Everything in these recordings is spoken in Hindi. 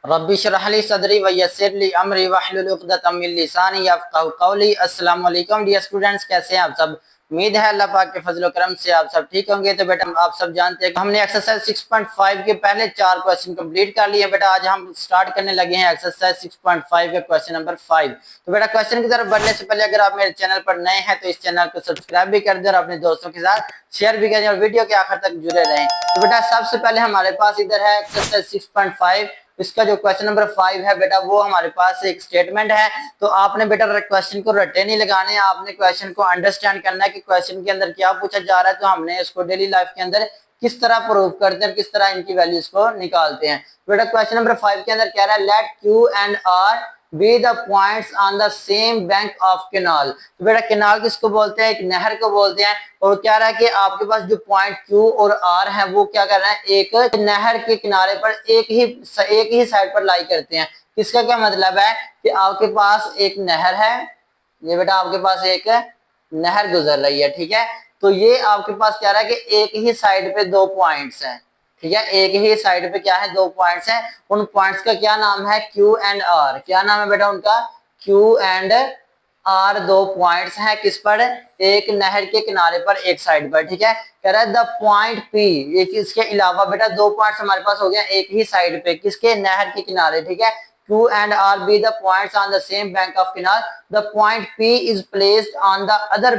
रब्बी इश्रह ली सदरी व यस्सिर ली अमरी वहलुल उक़दतम मिन लिसानी यफ़क़हू क़ौली। अस्सलाम वालेकुम डियर स्टूडेंट्स, कैसे हैं आप सब। उम्मीद है अल्लाह पाक के फजल करम से आप सब ठीक होंगे। तो बेटा आप सब जानते हैं कि हमने एक्सरसाइज 6.5 के पहले 4 क्वेश्चन कंप्लीट कर लिए। बेटा आज हम स्टार्ट करने लगे हैं एक्सरसाइज 6.5 के क्वेश्चन नंबर 5। तो बेटा क्वेश्चन की तरफ बढ़ने से पहले अगर आप मेरे चैनल पर नए हैं तो इस चैनल को सब्सक्राइब भी कर दें और अपने दोस्तों के साथ शेयर भी करें और वीडियो के आखिर तक जुड़े रहें। तो बेटा सबसे पहले हमारे पास इधर है एक्सरसाइज 6.5। इसका जो क्वेश्चन नंबर 5 है बेटा वो हमारे पास एक स्टेटमेंट है। तो आपने बेटा क्वेश्चन को रट्टे नहीं लगाने, आपने क्वेश्चन को अंडरस्टैंड करना है कि क्वेश्चन के अंदर क्या पूछा जा रहा है। तो हमने इसको डेली लाइफ के अंदर किस तरह प्रूव करते हैं, किस तरह इनकी वैल्यूज को निकालते हैं। बेटा क्वेश्चन नंबर 5 के अंदर कह रहा है let Q and R be the points on the same bank of canal. तो बेटा कैनाल किसको बोलते हैं, एक नहर को बोलते हैं। और क्या रहा है कि आपके पास जो पॉइंट क्यू और आर है वो क्या कर रहे हैं, एक नहर के किनारे पर एक ही साइड पर लाई करते हैं। इसका क्या मतलब है कि आपके पास एक नहर है, ये बेटा आपके पास एक नहर गुजर रही है, ठीक है। तो ये आपके पास क्या रहा है कि एक ही साइड पे दो पॉइंट्स हैं, ठीक है। एक ही साइड पे क्या है, दो पॉइंट्स हैं। उन पॉइंट्स का क्या नाम है, क्यू एंड आर। क्या नाम है बेटा उनका, क्यू एंड आर। दो पॉइंट्स हैं किस पर, एक नहर के किनारे पर एक साइड पर, ठीक है। कह रहा है द पॉइंट पी, एक इसके अलावा बेटा दो पॉइंट्स हमारे पास हो गया एक ही साइड पे, किसके, नहर के किनारे, ठीक है। Q and R be the points on the same bank of canal. The point P is placed on the other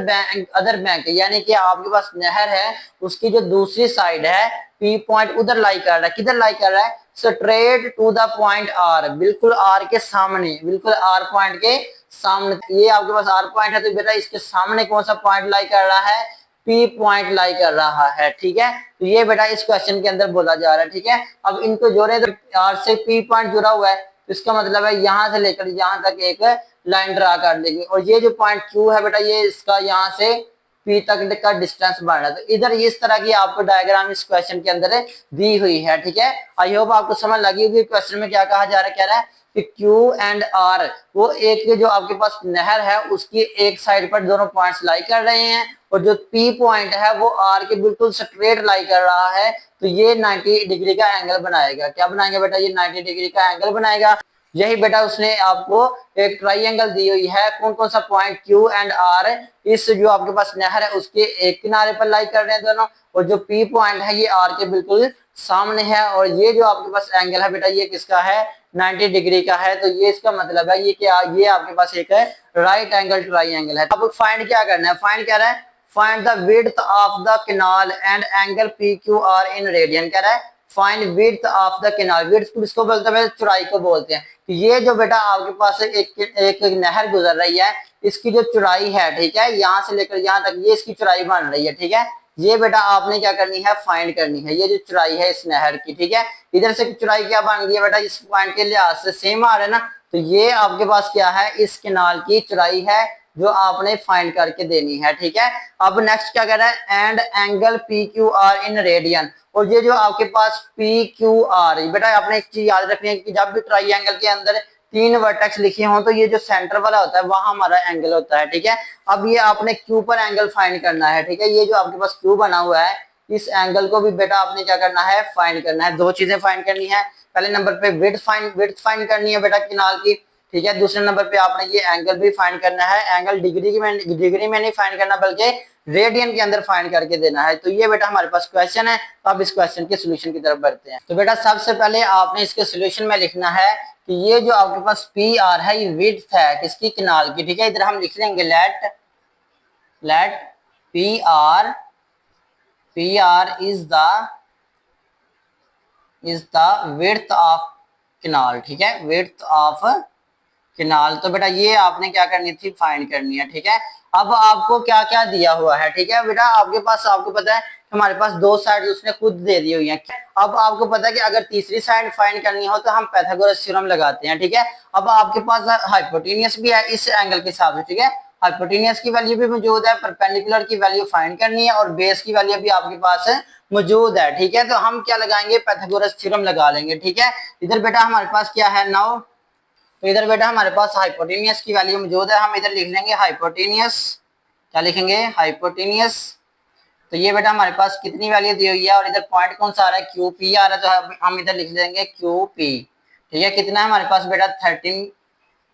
bank. यानी कि आपके पास नहर है, उसकी जो दूसरी साइड है P पॉइंट उधर लाई कर रहा है। किधर लाई कर रहा है, straight to the point R, बिल्कुल R के सामने, बिल्कुल R पॉइंट के सामने। ये आपके पास R पॉइंट है तो बेटा इसके सामने कौन सा पॉइंट लाई कर रहा है, P पॉइंट लाई कर रहा है, ठीक है। तो ये बेटा इस क्वेश्चन के अंदर बोला जा रहा है, ठीक है। अब इनको जोड़े तो R से P पॉइंट जुड़ा हुआ है, इसका मतलब है यहां से लेकर यहां तक एक लाइन ड्रा कर देंगे। और ये जो पॉइंट क्यू है बेटा ये इसका यहां से पी तक का डिस्टेंस बन रहा है। तो इधर इस तरह की आपको डायग्राम इस क्वेश्चन के अंदर दी हुई है, ठीक है। आई होप आपको समझ लगी होगी क्वेश्चन में क्या कहा जा रहा है। कह रहा है कि क्यू एंड आर, वो एक जो आपके पास नहर है उसकी एक साइड पर दोनों पॉइंट्स लाई कर रहे हैं, और जो पी पॉइंट है वो आर के बिल्कुल स्ट्रेट लाई कर रहा है। तो ये 90 डिग्री का एंगल बनाएगा। क्या बनाएगा बेटा, ये 90 डिग्री का एंगल बनाएगा। यही बेटा उसने आपको एक ट्राइंगल दी हुई है। कौन कौन सा पॉइंट क्यू एंड आर इस जो आपके पास नहर है उसके एक किनारे पर लाई कर रहे हैं दोनों, और जो पी पॉइंट है ये आर के बिल्कुल सामने है। और ये जो आपके पास एंगल है बेटा ये किसका है, 90 डिग्री का है। तो ये इसका मतलब है ये क्या, ये आपके पास एक है राइट एंगल ट्राइंगल है। अब फाइंड क्या करना है, फाइंड कह रहा है find the width of the canal and angle P Q R in radian. कह रहा है find width of the canal. Width किसको बोलते हैं, चौड़ाई को बोलते हैं। ये जो बेटा आपके पास एक नहर गुजर रही है, इसकी जो चौड़ाई है, ठीक है, यहाँ से लेकर यहाँ तक ये इसकी चौड़ाई बन रही है, ठीक है। ये बेटा आपने क्या करनी है, फाइंड करनी है ये जो चौड़ाई है इस नहर की, ठीक है। इधर से चौड़ाई क्या बन गई है बेटा, इस पॉइंट के लिहाज से सेम आ रहा है ना। तो ये आपके पास क्या है, इस कैनाल की चौड़ाई है जो आपने फाइंड करके देनी है, ठीक है। अब नेक्स्ट क्या कह रहा है, and angle P Q R in radian. और ये जो आपके पास पी क्यू आर, बेटा आपने एक चीज याद रखनी है कि जब भी ट्राइंगल के अंदर तीन वर्टेक्स लिखे हों तो ये जो सेंटर वाला होता है वहां हमारा एंगल होता है, ठीक है। अब ये आपने क्यू पर एंगल फाइंड करना है, ठीक है। ये जो आपके पास क्यू बना हुआ है इस एंगल को भी बेटा आपने क्या करना है, फाइंड करना है। दो चीजें फाइंड करनी है, पहले नंबर पे विड्थ फाइंड करनी है बेटा किनाल की, ठीक है। दूसरे नंबर पे आपने ये एंगल भी फाइंड करना है। एंगल डिग्री में नहीं फाइंड करना बल्कि रेडियन के अंदर फाइंड करके देना है। तो ये बेटा हमारे पास क्वेश्चन है। तो अब इस क्वेश्चन के सोल्यूशन की तरफ बढ़ते हैं। तो बेटा सबसे पहले आपने इसके सोल्यूशन में लिखना है कि ये जो आपके पास पी आर है ये विड्थ है किसकी, किनाल की, ठीक है। इधर हम लिख लेंगे let P R is the width of canal, ठीक है, विड्थ ऑफ किनाल। तो बेटा ये आपने क्या करनी थी, फाइंड करनी है, ठीक है। अब आपको क्या क्या दिया हुआ है, ठीक है बेटा, आपके पास आपको पता है हमारे पास दो साइड उसने खुद दे दी हुई है। अब आपको पता है कि अगर तीसरी साइड फाइंड करनी हो तो हम पाइथागोरस थ्योरम लगाते हैं, ठीक है। अब आपके पास हाइपोटेनियस भी है इस एंगल के हिसाब से, ठीक है। हाइपोटेनियस की वैल्यू भी मौजूद है, परपेंडिकुलर की वैल्यू फाइंड करनी है, और बेस की वैल्यू भी आपके पास मौजूद है, ठीक है। तो हम क्या लगाएंगे, पाइथागोरस थ्योरम लगा लेंगे, ठीक है। इधर बेटा हमारे पास क्या है नाउ, तो इधर बेटा हमारे पास हाइपोटेनियस की वैल्यू मौजूद है। हम इधर लिख लेंगे हाइपोटेनियस, क्या लिखेंगे, हाइपोटेनियस। तो ये बेटा हमारे पास कितनी वैल्यू दी हुई है, और इधर पॉइंट कौन सा आ रहा है, क्यू पी आ रहा है। तो हम इधर लिख लेंगे क्यू पी, ठीक है, कितना है हमारे पास बेटा 13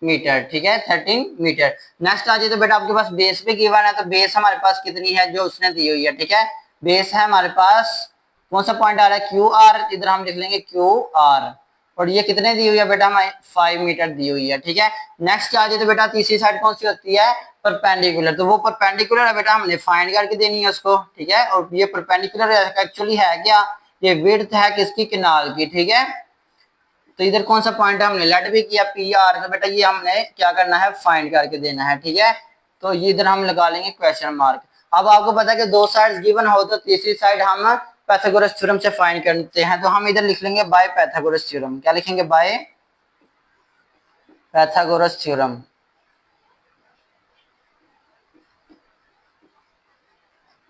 मीटर। ठीक है, 13 मीटर। नेक्स्ट आ जाए तो बेटा आपके पास बेस पे गिवन है, तो बेस हमारे पास कितनी है जो उसने दी हुई है। ठीक है, बेस है हमारे पास, कौन सा पॉइंट आ रहा है, क्यू आर, इधर हम लिख लेंगे क्यू आर, और ये कितने दी हुई है बेटा, हमें 5 मीटर दी हुई है। ठीक है, नेक्स्ट आ जाए तो बेटा तीसरी साइड कौन सी होती है, परपेंडिकुलर, तो वो परपेंडिकुलर है बेटा, हमने फाइंड करके देनी है उसको। ठीक है, और ये परपेंडिकुलर एक्चुअली है क्या, ये विड्थ है किसकी, किनाल की। ठीक है, तो इधर कौन सा पॉइंट है, हमने लेट भी किया पी आर, तो बेटा ये हमने क्या करना है, फाइंड करके देना है। ठीक है, तो ये इधर हम लगा लेंगे क्वेश्चन मार्क। अब आपको पता है कि दो साइड्स गिवन हो तो तीसरी साइड हम पाइथागोरस थ्योरम से फाइंड करते हैं, तो हम इधर लिख लेंगे बाय पाइथागोरस थ्योरम। क्या लिखेंगे, bye Pythagoras theorem.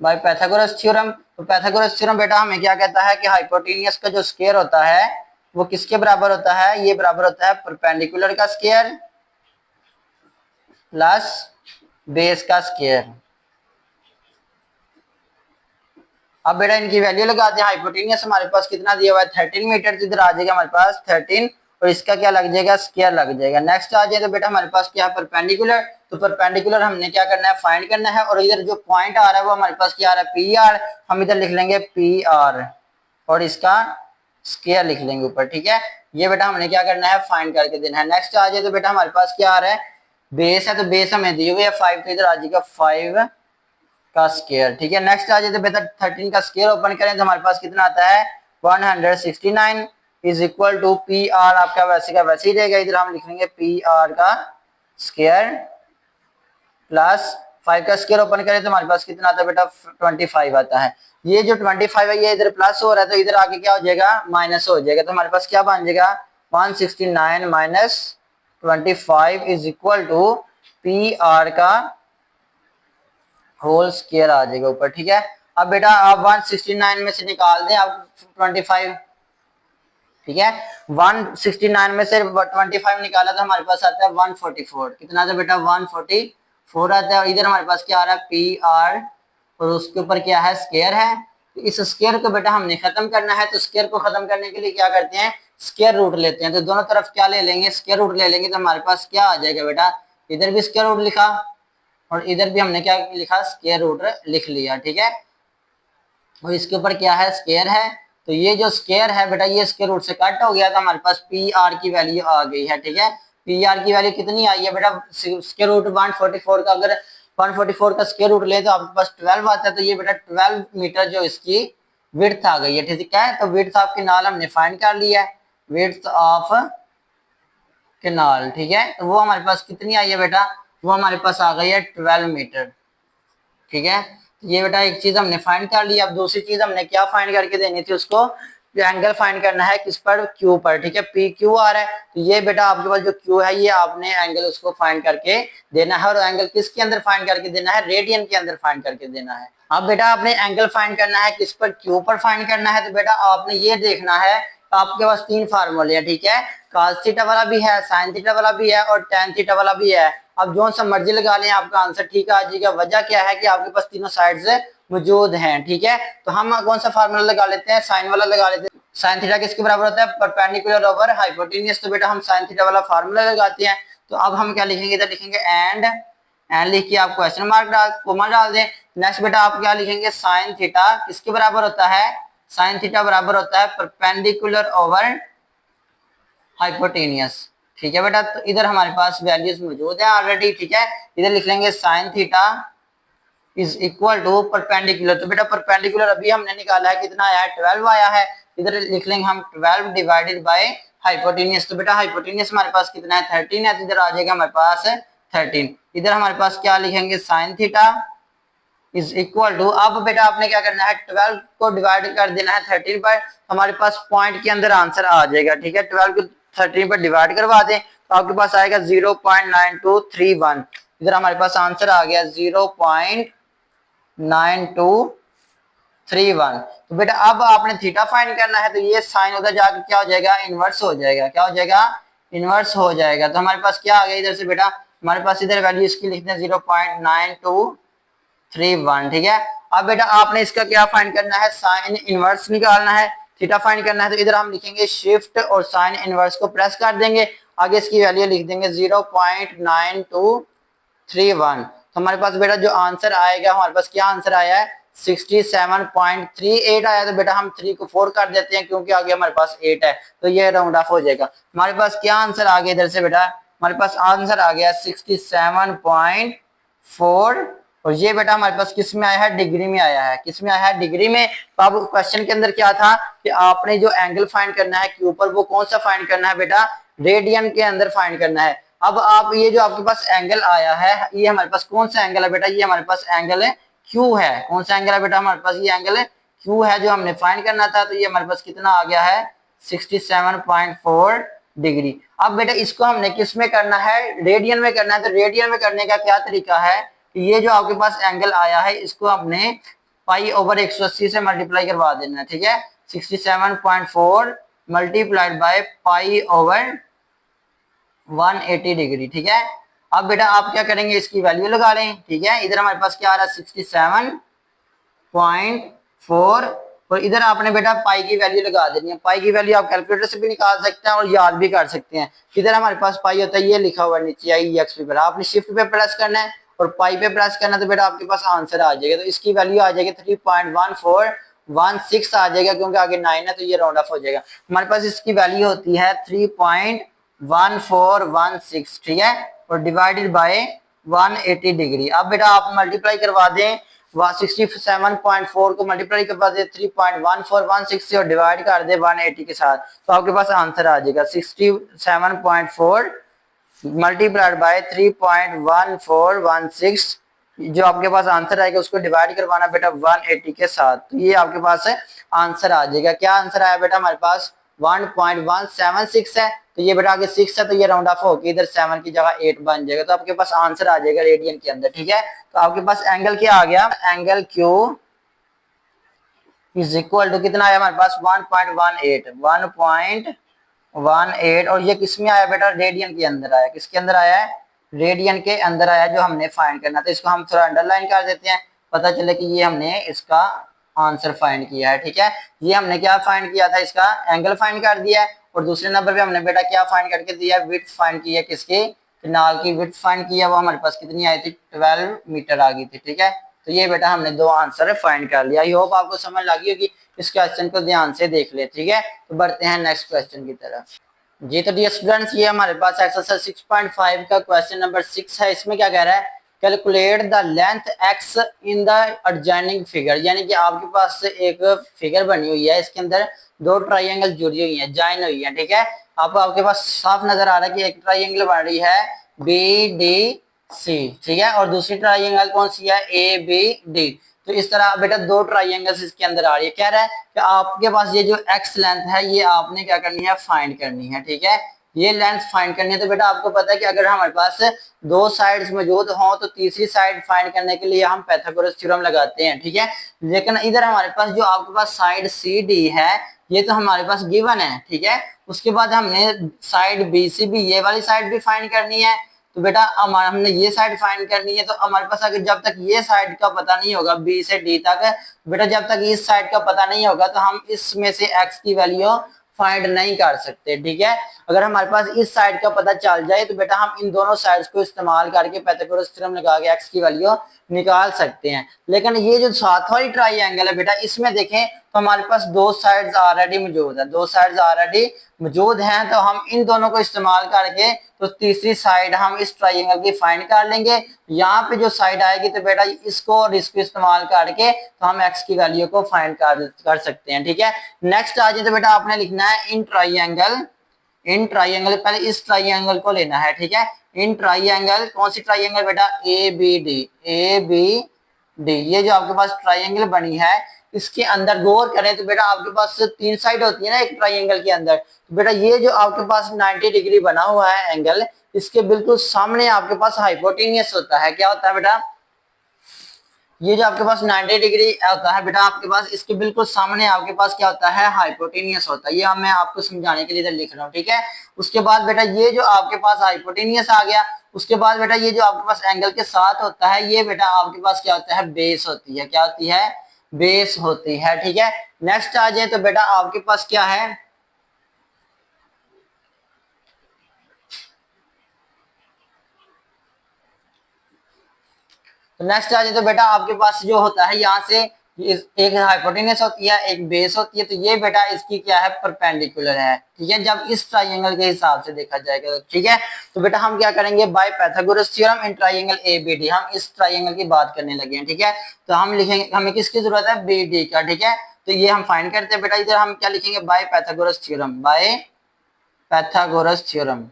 By Pythagoras theorem, तो पाइथागोरस थ्योरम बेटा हमें क्या कहता है कि हाइपोटेनियस का जो स्क्वायर होता है वो किसके बराबर होता है, ये बराबर होता है परपेंडिकुलर का स्क्वायर प्लस बेस का स्क्वायर। अब बेटा इनकी वैल्यू लगाते हैं, हाइपोटेनियस हमारे पास कितना दिया हुआ है 13 मीटर, तो इधर आ जाएगा हमारे पास 13, और इसका क्या लग जाएगा, स्क्वायर लग जाएगा। नेक्स्ट आ जाए तो बेटा हमारे पास क्या है, परपेंडिकुलर, तो परपेंडिकुलर हमने क्या करना है, फाइंड करना है, और इधर जो पॉइंट आ रहा है वो हमारे पास क्या आ रहा है, पी आर, हम इधर लिख लेंगे पी आर, और इसका स्क्वायर लिख लेंगे ऊपर। ठीक है, ये बेटा हमने क्या करना है, फाइंड करके देना है। नेक्स्ट आ जाए तो बेटा हमारे पास क्या आ रहा है, बेस है, तो बेस हमें दी हुई है 5, तो इधर आ जाएगा 5 का स्क्वायर। ठीक है, नेक्स्ट आ जाए तो बेटा 13 का स्क्वायर ओपन करें तो हमारे पास कितना आता है, 169 is equal to P R, आपका वैसे का वैसे ही रहेगा, इधर हम लिखेंगे पी आर का स्क्वायर प्लस 5 का स्क्वायर ओपन करें तो हमारे पास कितना आता है बेटा, 25 आता है। ये जो 25 है ये इधर प्लस हो रहा है, तो इधर आके क्या हो जाएगा, माइनस हो जाएगा, तो हमारे पास क्या बन जाएगा, 169 minus 25 is equal to P R का होल स्क्वायर आ जाएगा ऊपर। ठीक है, अब बेटा आप 169 में से निकाल दें आप 25। ठीक है, 169 में से 25 निकाला तो हमारे पास आता है 144, कितना आता है बेटा, 144 आता है, और इधर हमारे पास क्या आ रहा है, पी आर, और उसके ऊपर क्या है, स्क्वायर है। तो इस स्क्वायर को बेटा हमने खत्म करना है, तो स्क्वायर को खत्म करने के लिए क्या करते हैं, स्क्वायर रूट लेते हैं, तो दोनों तरफ क्या ले लेंगे, स्क्वायर रूट ले लेंगे, तो हमारे पास क्या आ जाएगा बेटा, इधर भी स्क्वायर रूट लिखा और इधर भी हमने क्या लिखा, स्क्वायर रूट लिख लिया। ठीक है, और इसके ऊपर क्या है, स्क्वायर है, तो ये जो स्क्वायर है बेटा ये स्क्वायर रूट से कट हो गया, तो हमारे पास पी आर की वैल्यू आ गई है। ठीक है, पी आर की वैल्यू कितनी आई है बेटा, स्क्वायर रूट 144 का, अगर 144 का स्क्वायर रूट ले तो आपके पास 12 आता है, तो ये बेटा 12 मीटर जो इसकी विड्थ आ गई है। ठीक है, तो विड्थ ऑफ कैनाल हमने फाइंड कर लिया है, विड्थ ऑफ कैनाल। ठीक है, तो वो हमारे पास कितनी आई है बेटा, वो हमारे पास आ गई है 12 मीटर। ठीक है, ये बेटा एक चीज हमने फाइंड कर ली। अब दूसरी चीज हमने क्या फाइंड करके देनी थी उसको, एंगल फाइंड करना है किस पर, क्यू पर। ठीक है, पी क्यू आ रहा है, तो ये बेटा आपके पास जो क्यू है ये आपने एंगल उसको फाइंड करके देना है, और एंगल किसके अंदर फाइंड करके देना है, रेडियन के अंदर फाइंड करके देना है। अब बेटा आपने एंगल फाइंड करना है किस पर, क्यू पर फाइंड करना है, तो बेटा आपने ये देखना है, आपके पास 3 फार्मूले हैं। ठीक है, cos थीटा वाला भी है, sin थीटा वाला भी है, और tan थीटा वाला भी है। अब जो सा मर्जी लगा लें आपका आंसर ठीक आ जाएगा। वजह क्या है कि आपके पास तीनों साइड्स मौजूद हैं। ठीक है, तो हम कौन सा फार्मूला लगा लेते हैं, साइन वाला लगा लेते हैं। साइन थीटा किसके बराबर होता है, परपेंडिकुलर ओवर हाइपोटेनियस, तो बेटा हम साइन थीटा वाला फार्मूला लगाते हैं। तो अब हम क्या लिखेंगे, इधर लिखेंगे एंड लिख के आप क्वेश्चन मार्क डाल, कोमा डाल दें। नेक्स्ट बेटा आप क्या लिखेंगे, साइन थीटा किसके बराबर होता है, साइन थीटा बराबर होता है परपेंडिकुलर ओवर हाइपोटेनियस। ठीक है बेटा, तो इधर हमारे पास वैल्यूज मौजूद है ऑलरेडी। ठीक है, इधर लिख लेंगे sine theta is equal to perpendicular, तो बेटा परपेंडिकुलर अभी हमने निकाला है, कितना आया है, 12 आया है। इधर लिख लेंगे हम 12 डिवाइडेड बाय हाइपोटेनियस, तो बेटा हाइपोटेनियस हमारे पास कितना है, 13 है, तो इधर आ जाएगा हमारे पास 13। इधर हमारे पास क्या लिखेंगे, sine theta is equal to, अब बेटा आपने क्या करना है, 12 को डिवाइड कर देना है 13 पर, हमारे पास पॉइंट के अंदर आंसर आ जाएगा। ठीक है, 12 को 13 पर डिवाइड करवा दें तो आपके पास आएगा 0.9231, इधर हमारे पास आंसर आ गया 0.9231। तो बेटा अब आपने थीटा फाइंड करना है, तो ये साइन उधर जाकर क्या हो जाएगा, इनवर्स हो जाएगा, क्या हो जाएगा, इनवर्स हो जाएगा। तो हमारे पास क्या आ गया इधर से बेटा, हमारे पास इधर वैल्यू इसकी लिखते हैं 0.9231। ठीक है, अब बेटा आपने इसका क्या फाइंड करना है, साइन इनवर्स निकालना है। थीटा फाइंड करना है तो इधर हम लिखेंगे शिफ्ट और साइन इनवर्स को प्रेस कर देंगे, आगे इसकी वैल्यू लिख देंगे 0.9231। तो हमारे पास बेटा जो आंसर आएगा, हमारे पास क्या आंसर आया है 67.38 आया। तो बेटा हम 3 को 4 कर देते हैं क्योंकि आगे हमारे पास 8 है, तो ये राउंड ऑफ हो जाएगा। हमारे पास क्या आंसर आ गया इधर से बेटा, हमारे पास आंसर आ गया 67.4। और ये बेटा हमारे पास किस में आया है, डिग्री में आया है। किस में आया है, डिग्री में। तो अब क्वेश्चन के अंदर क्या था कि आपने जो एंगल फाइंड करना है के ऊपर, वो कौन सा फाइंड करना है बेटा, रेडियन के अंदर फाइंड करना है। अब आप ये जो आपके पास एंगल आया है, ये हमारे पास कौन सा एंगल है बेटा, ये हमारे पास एंगल है क्यू है। कौन सा एंगल है बेटा, हमारे पास ये एंगल है क्यू है जो हमने फाइंड करना था। तो ये हमारे पास कितना आ गया है 67.4 डिग्री। अब बेटा इसको हमने किस में करना है, रेडियन में करना है। तो रेडियन में करने का क्या तरीका है कि ये जो आपके पास एंगल आया है इसको हमने पाई ओवर 180 से मल्टीप्लाई करवा देना है, ठीक है। 67.4 multiplied by pi over 180 degree, ठीक है। अब बेटा आप क्या करेंगे, इसकी वैल्यू लगा लें, ठीक है। इधर हमारे पास क्या आ रहा है 67.4 और इधर आपने बेटा पाई की वैल्यू लगा देनी है। पाई की वैल्यू आप कैलकुलेटर से भी निकाल सकते हैं और याद भी कर सकते हैं। इधर हमारे पास पाई होता है, ये लिखा हुआ नीचे आई एक्स पे, आपने शिफ्ट पे प्रेस करना है और पाई पे प्रेस करना है, तो बेटा आपके पास आंसर आ जाएगा। तो इसकी वैल्यू आ जाएगी 3.1416 आ जाएगा, क्योंकि आगे 9 है तो ये राउंड ऑफ हो जाएगा। हमारे पास इसकी वैल्यू होती है 3.1416, ठीक है, और डिवाइडेड बाय 180 डिग्री। अब बेटा आप मल्टीप्लाई करवा दें 67.4 को मल्टीप्लाई करवा दे 3.1416 से और डिवाइड कर दे 180 के साथ, तो आपके पास आंसर आ जाएगा 67.4 मल्टीप्लाइड बाय 3.1416। जो आपके पास आंसर आएगा उसको डिवाइड करवाना बेटा 180 के साथ, तो ये आपके पास आंसर आ जाएगा। क्या आंसर आया बेटा, हमारे पास 1.176 है। तो ये बेटा आगे 6 है, तो ये राउंड ऑफ होकर इधर 7 की जगह 8 बन जाएगा। तो आपके पास आंसर आ जाएगा रेडियन के अंदर, ठीक है। तो आपके पास एंगल क्या आ गया, angle Q is equal to कितना आया हमारे पास 1.18 और ये किस में आया बेटा, रेडियन के अंदर आया। किसके अंदर आया है, रेडियन के अंदर आया, जो हमने फाइंड करना था। इसको हम थोड़ा अंडरलाइन कर देते हैं, पता चले कि ये हमने इसका आंसर फाइंड किया है, ठीक है। ये हमने क्या फाइंड किया था, इसका एंगल फाइंड कर दिया है। और दूसरे नंबर पे हमने बेटा क्या फाइंड करके दिया, विड्थ फाइंड की है, किसकी, कैनाल की विड्थ फाइंड किया। वो हमारे पास कितनी आई थी 12 मीटर आ गई थी, ठीक है। तो ये बेटा हमने 2 आंसर फाइंड कर लिया। आई होप आपको समझ लगी होगी। इस क्वेश्चन को ध्यान से देख ले, ठीक है। तो बढ़ते हैं नेक्स्ट क्वेश्चन की तरफ। जी तो डियर स्टूडेंट्स, ये हमारे पास एक्सरसाइज 6.5 का क्वेश्चन नंबर 6 है। इसमें क्या कह रहा है, calculate the length x in the adjoining figure. यानी कि आपके पास एक फिगर बनी हुई है, इसके अंदर 2 ट्राइंगल जुड़ी हुई है, ज्वाइन हुई है, ठीक है। आपके पास साफ नजर आ रहा है कि एक ट्राइंगल बन रही है BDC, ठीक है, और दूसरी ट्राइंगल कौन सी है ABD। तो इस तरह बेटा 2 ट्राइंगल्स इसके अंदर आ रही है। कह रहा है कि आपके पास ये जो x लेंथ है ये आपने क्या करनी है, फाइंड करनी है, ठीक है। ये लेंथ फाइंड करनी है। तो बेटा आपको पता है कि अगर हमारे पास 2 साइड्स मौजूद हों तो तीसरी साइड फाइंड करने के लिए हम पाइथागोरस थ्योरम लगाते हैं, ठीक है। लेकिन इधर हमारे पास जो आपके पास साइड CD है ये तो हमारे पास गिवन है, ठीक है। उसके बाद हमने साइड BCB ये वाली साइड भी फाइंड करनी है। तो बेटा हमने ये साइड फाइंड करनी है। तो हमारे पास अगर जब तक ये साइड का पता नहीं होगा B से D तक, बेटा जब तक इस साइड का पता नहीं होगा तो हम इसमें से x की वैल्यू फाइंड नहीं कर सकते, ठीक है। अगर हमारे पास इस साइड का पता चल जाए तो बेटा हम इन दोनों साइड्स को इस्तेमाल करके पाइथागोरस थ्योरम लगा के x की वैल्यू निकाल सकते हैं। लेकिन ये जो साथ वाली ट्राइंगल है बेटा, इसमें देखें तो हमारे पास 2 साइड्स ऑलरेडी मौजूद है, 2 साइड्स ऑलरेडी मौजूद हैं। तो हम इन दोनों को इस्तेमाल करके तो तीसरी साइड हम इस ट्राइंगल की फाइंड कर लेंगे। यहाँ पे जो साइड आएगी तो बेटा इसको और इसको इस्तेमाल करके तो हम x की वैल्यू को फाइंड कर सकते हैं, ठीक है। नेक्स्ट आ जाए तो बेटा आपने लिखना है इन ट्राइंगल, पहले इस ट्राइंगल को लेना है, ठीक है। इन ट्राइंगल, कौन सी ट्राइंगल बेटा, ABD। ये जो आपके पास ट्राइंगल बनी है इसके अंदर गौर करें तो बेटा आपके पास 3 साइड होती है ना एक ट्राइंगल के अंदर। तो बेटा ये जो आपके पास 90 डिग्री बना हुआ है एंगल, इसके बिल्कुल सामने आपके पास हाइपोटेनियस होता है। क्या होता है बेटा, ये जो आपके पास 90 डिग्री होता है बेटा, आपके पास इसके बिल्कुल सामने आपके पास क्या होता है, हाइपोटेनियस होता है। ये मैं आपको समझाने के लिए इधर लिख रहा हूँ, ठीक है। उसके बाद बेटा ये जो आपके पास हाइपोटेनियस आ गया, उसके बाद बेटा ये जो आपके पास एंगल के साथ होता है ये बेटा आपके पास क्या होता है, बेस होती है। क्या होती है, बेस होती है। ठीक है, नेक्स्ट आ जाए तो बेटा आपके पास क्या है, तो नेक्स्ट आ जाए तो बेटा आपके पास जो होता है यहाँ से एक हाइपोटेनस होती है, एक बेस होती है, तो ये बेटा इसकी क्या है, परपेंडिकुलर है। ठीक है, जब इस ट्राइंगल के हिसाब से देखा जाएगा। ठीक है, तो बेटा हम क्या करेंगे, bye Pythagoras theorem in triangle ABD, हम इस ट्राइंगल की बात करने लगे हैं। ठीक है, तो हम लिखेंगे, हमें किसकी जरूरत है, बीडी का। ठीक है, तो ये हम फाइंड करते हैं बेटा, इधर हम क्या लिखेंगे, bye Pythagoras theorem, by Pythagoras theorem,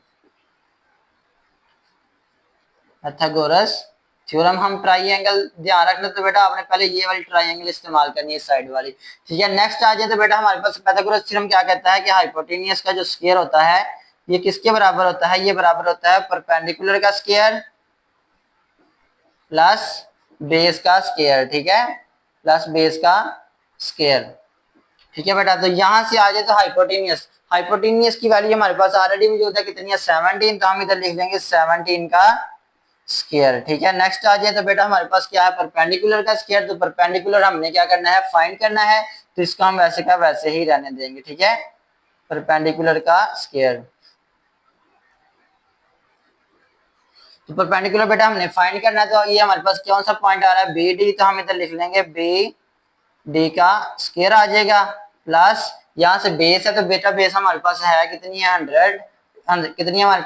Pythagoras theorem. हम ट्राइंगल ध्यान रखना, तो बेटा आपने पहले ये वाली ट्राइंगल इस्तेमाल करनी है, साइड वाली। ठीक है, नेक्स्ट आ जाए तो बेटा हमारे पास पाइथागोरस थ्योरम क्या कहता है कि हाइपोटेनियस का जो स्क्वायर होता है ये किसके बराबर होता है, ये बराबर होता है परपेंडिकुलर का स्क्वायर प्लस बेस का स्क्वायर। ठीक है, प्लस बेस का स्क्वायर। ठीक है बेटा, तो यहां से आ जाए तो हाइपोटेनियस, हाइपोटेनियस की वैल्यू हमारे पास ऑलरेडी मौजूद है, कितनी है, 17, तो हम इधर लिख देंगे 17 का स्क्वायर। ठीक है, नेक्स्ट आ जाए तो बेटा हमारे पास क्या है, परपेंडिकुलर का स्क्वायर, तो परपेंडिकुलर हमने क्या करना है, फाइंड करना है, तो इसका हम वैसे का वैसे ही रहने देंगे। ठीक है, परपेंडिकुलर का स्क्वायर, तो परपेंडिकुलर बेटा हमने फाइंड करना है, तो ये हमारे पास कौन सा पॉइंट आ रहा है, बी डी, तो हम इधर लिख लेंगे बी डी का स्क्वायर आ जाएगा, प्लस यहाँ से बेस है, तो बेटा बेस हमारे पास है कितनी है, 100, कितनी है हमारे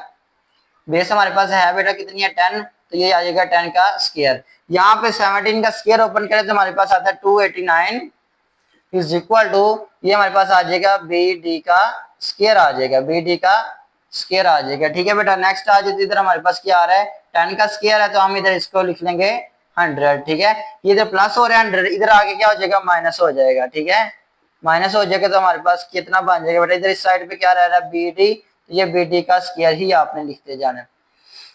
बेस हमारे पास है बेटा कितनी है, 10, तो ये आ जाएगा 10 का स्क्वायर। यहाँ पे 17 का स्क्वायर ओपन करें तो हमारे पास आता है 289 इज इक्वल टू, ये हमारे पास आ जाएगा बी डी का स्क्वायर आ जाएगा, बी डी का स्क्वायर आ जाएगा। ठीक है बेटा, नेक्स्ट आ जाए तो इधर हमारे पास क्या आ रहा है, 10 का स्क्वायर है, तो हम इधर इसको लिख लेंगे 100। ठीक है, ये इधर प्लस हो रहा है 100, इधर आगे क्या हो जाएगा, माइनस हो जाएगा। ठीक है, माइनस हो जाएगा तो हमारे पास कितना बन जाएगा बेटा, इधर इस साइड पे क्या रह रहा है, बी डी, ये बी डी का स्क्वायर ही आपने लिखते जाना है।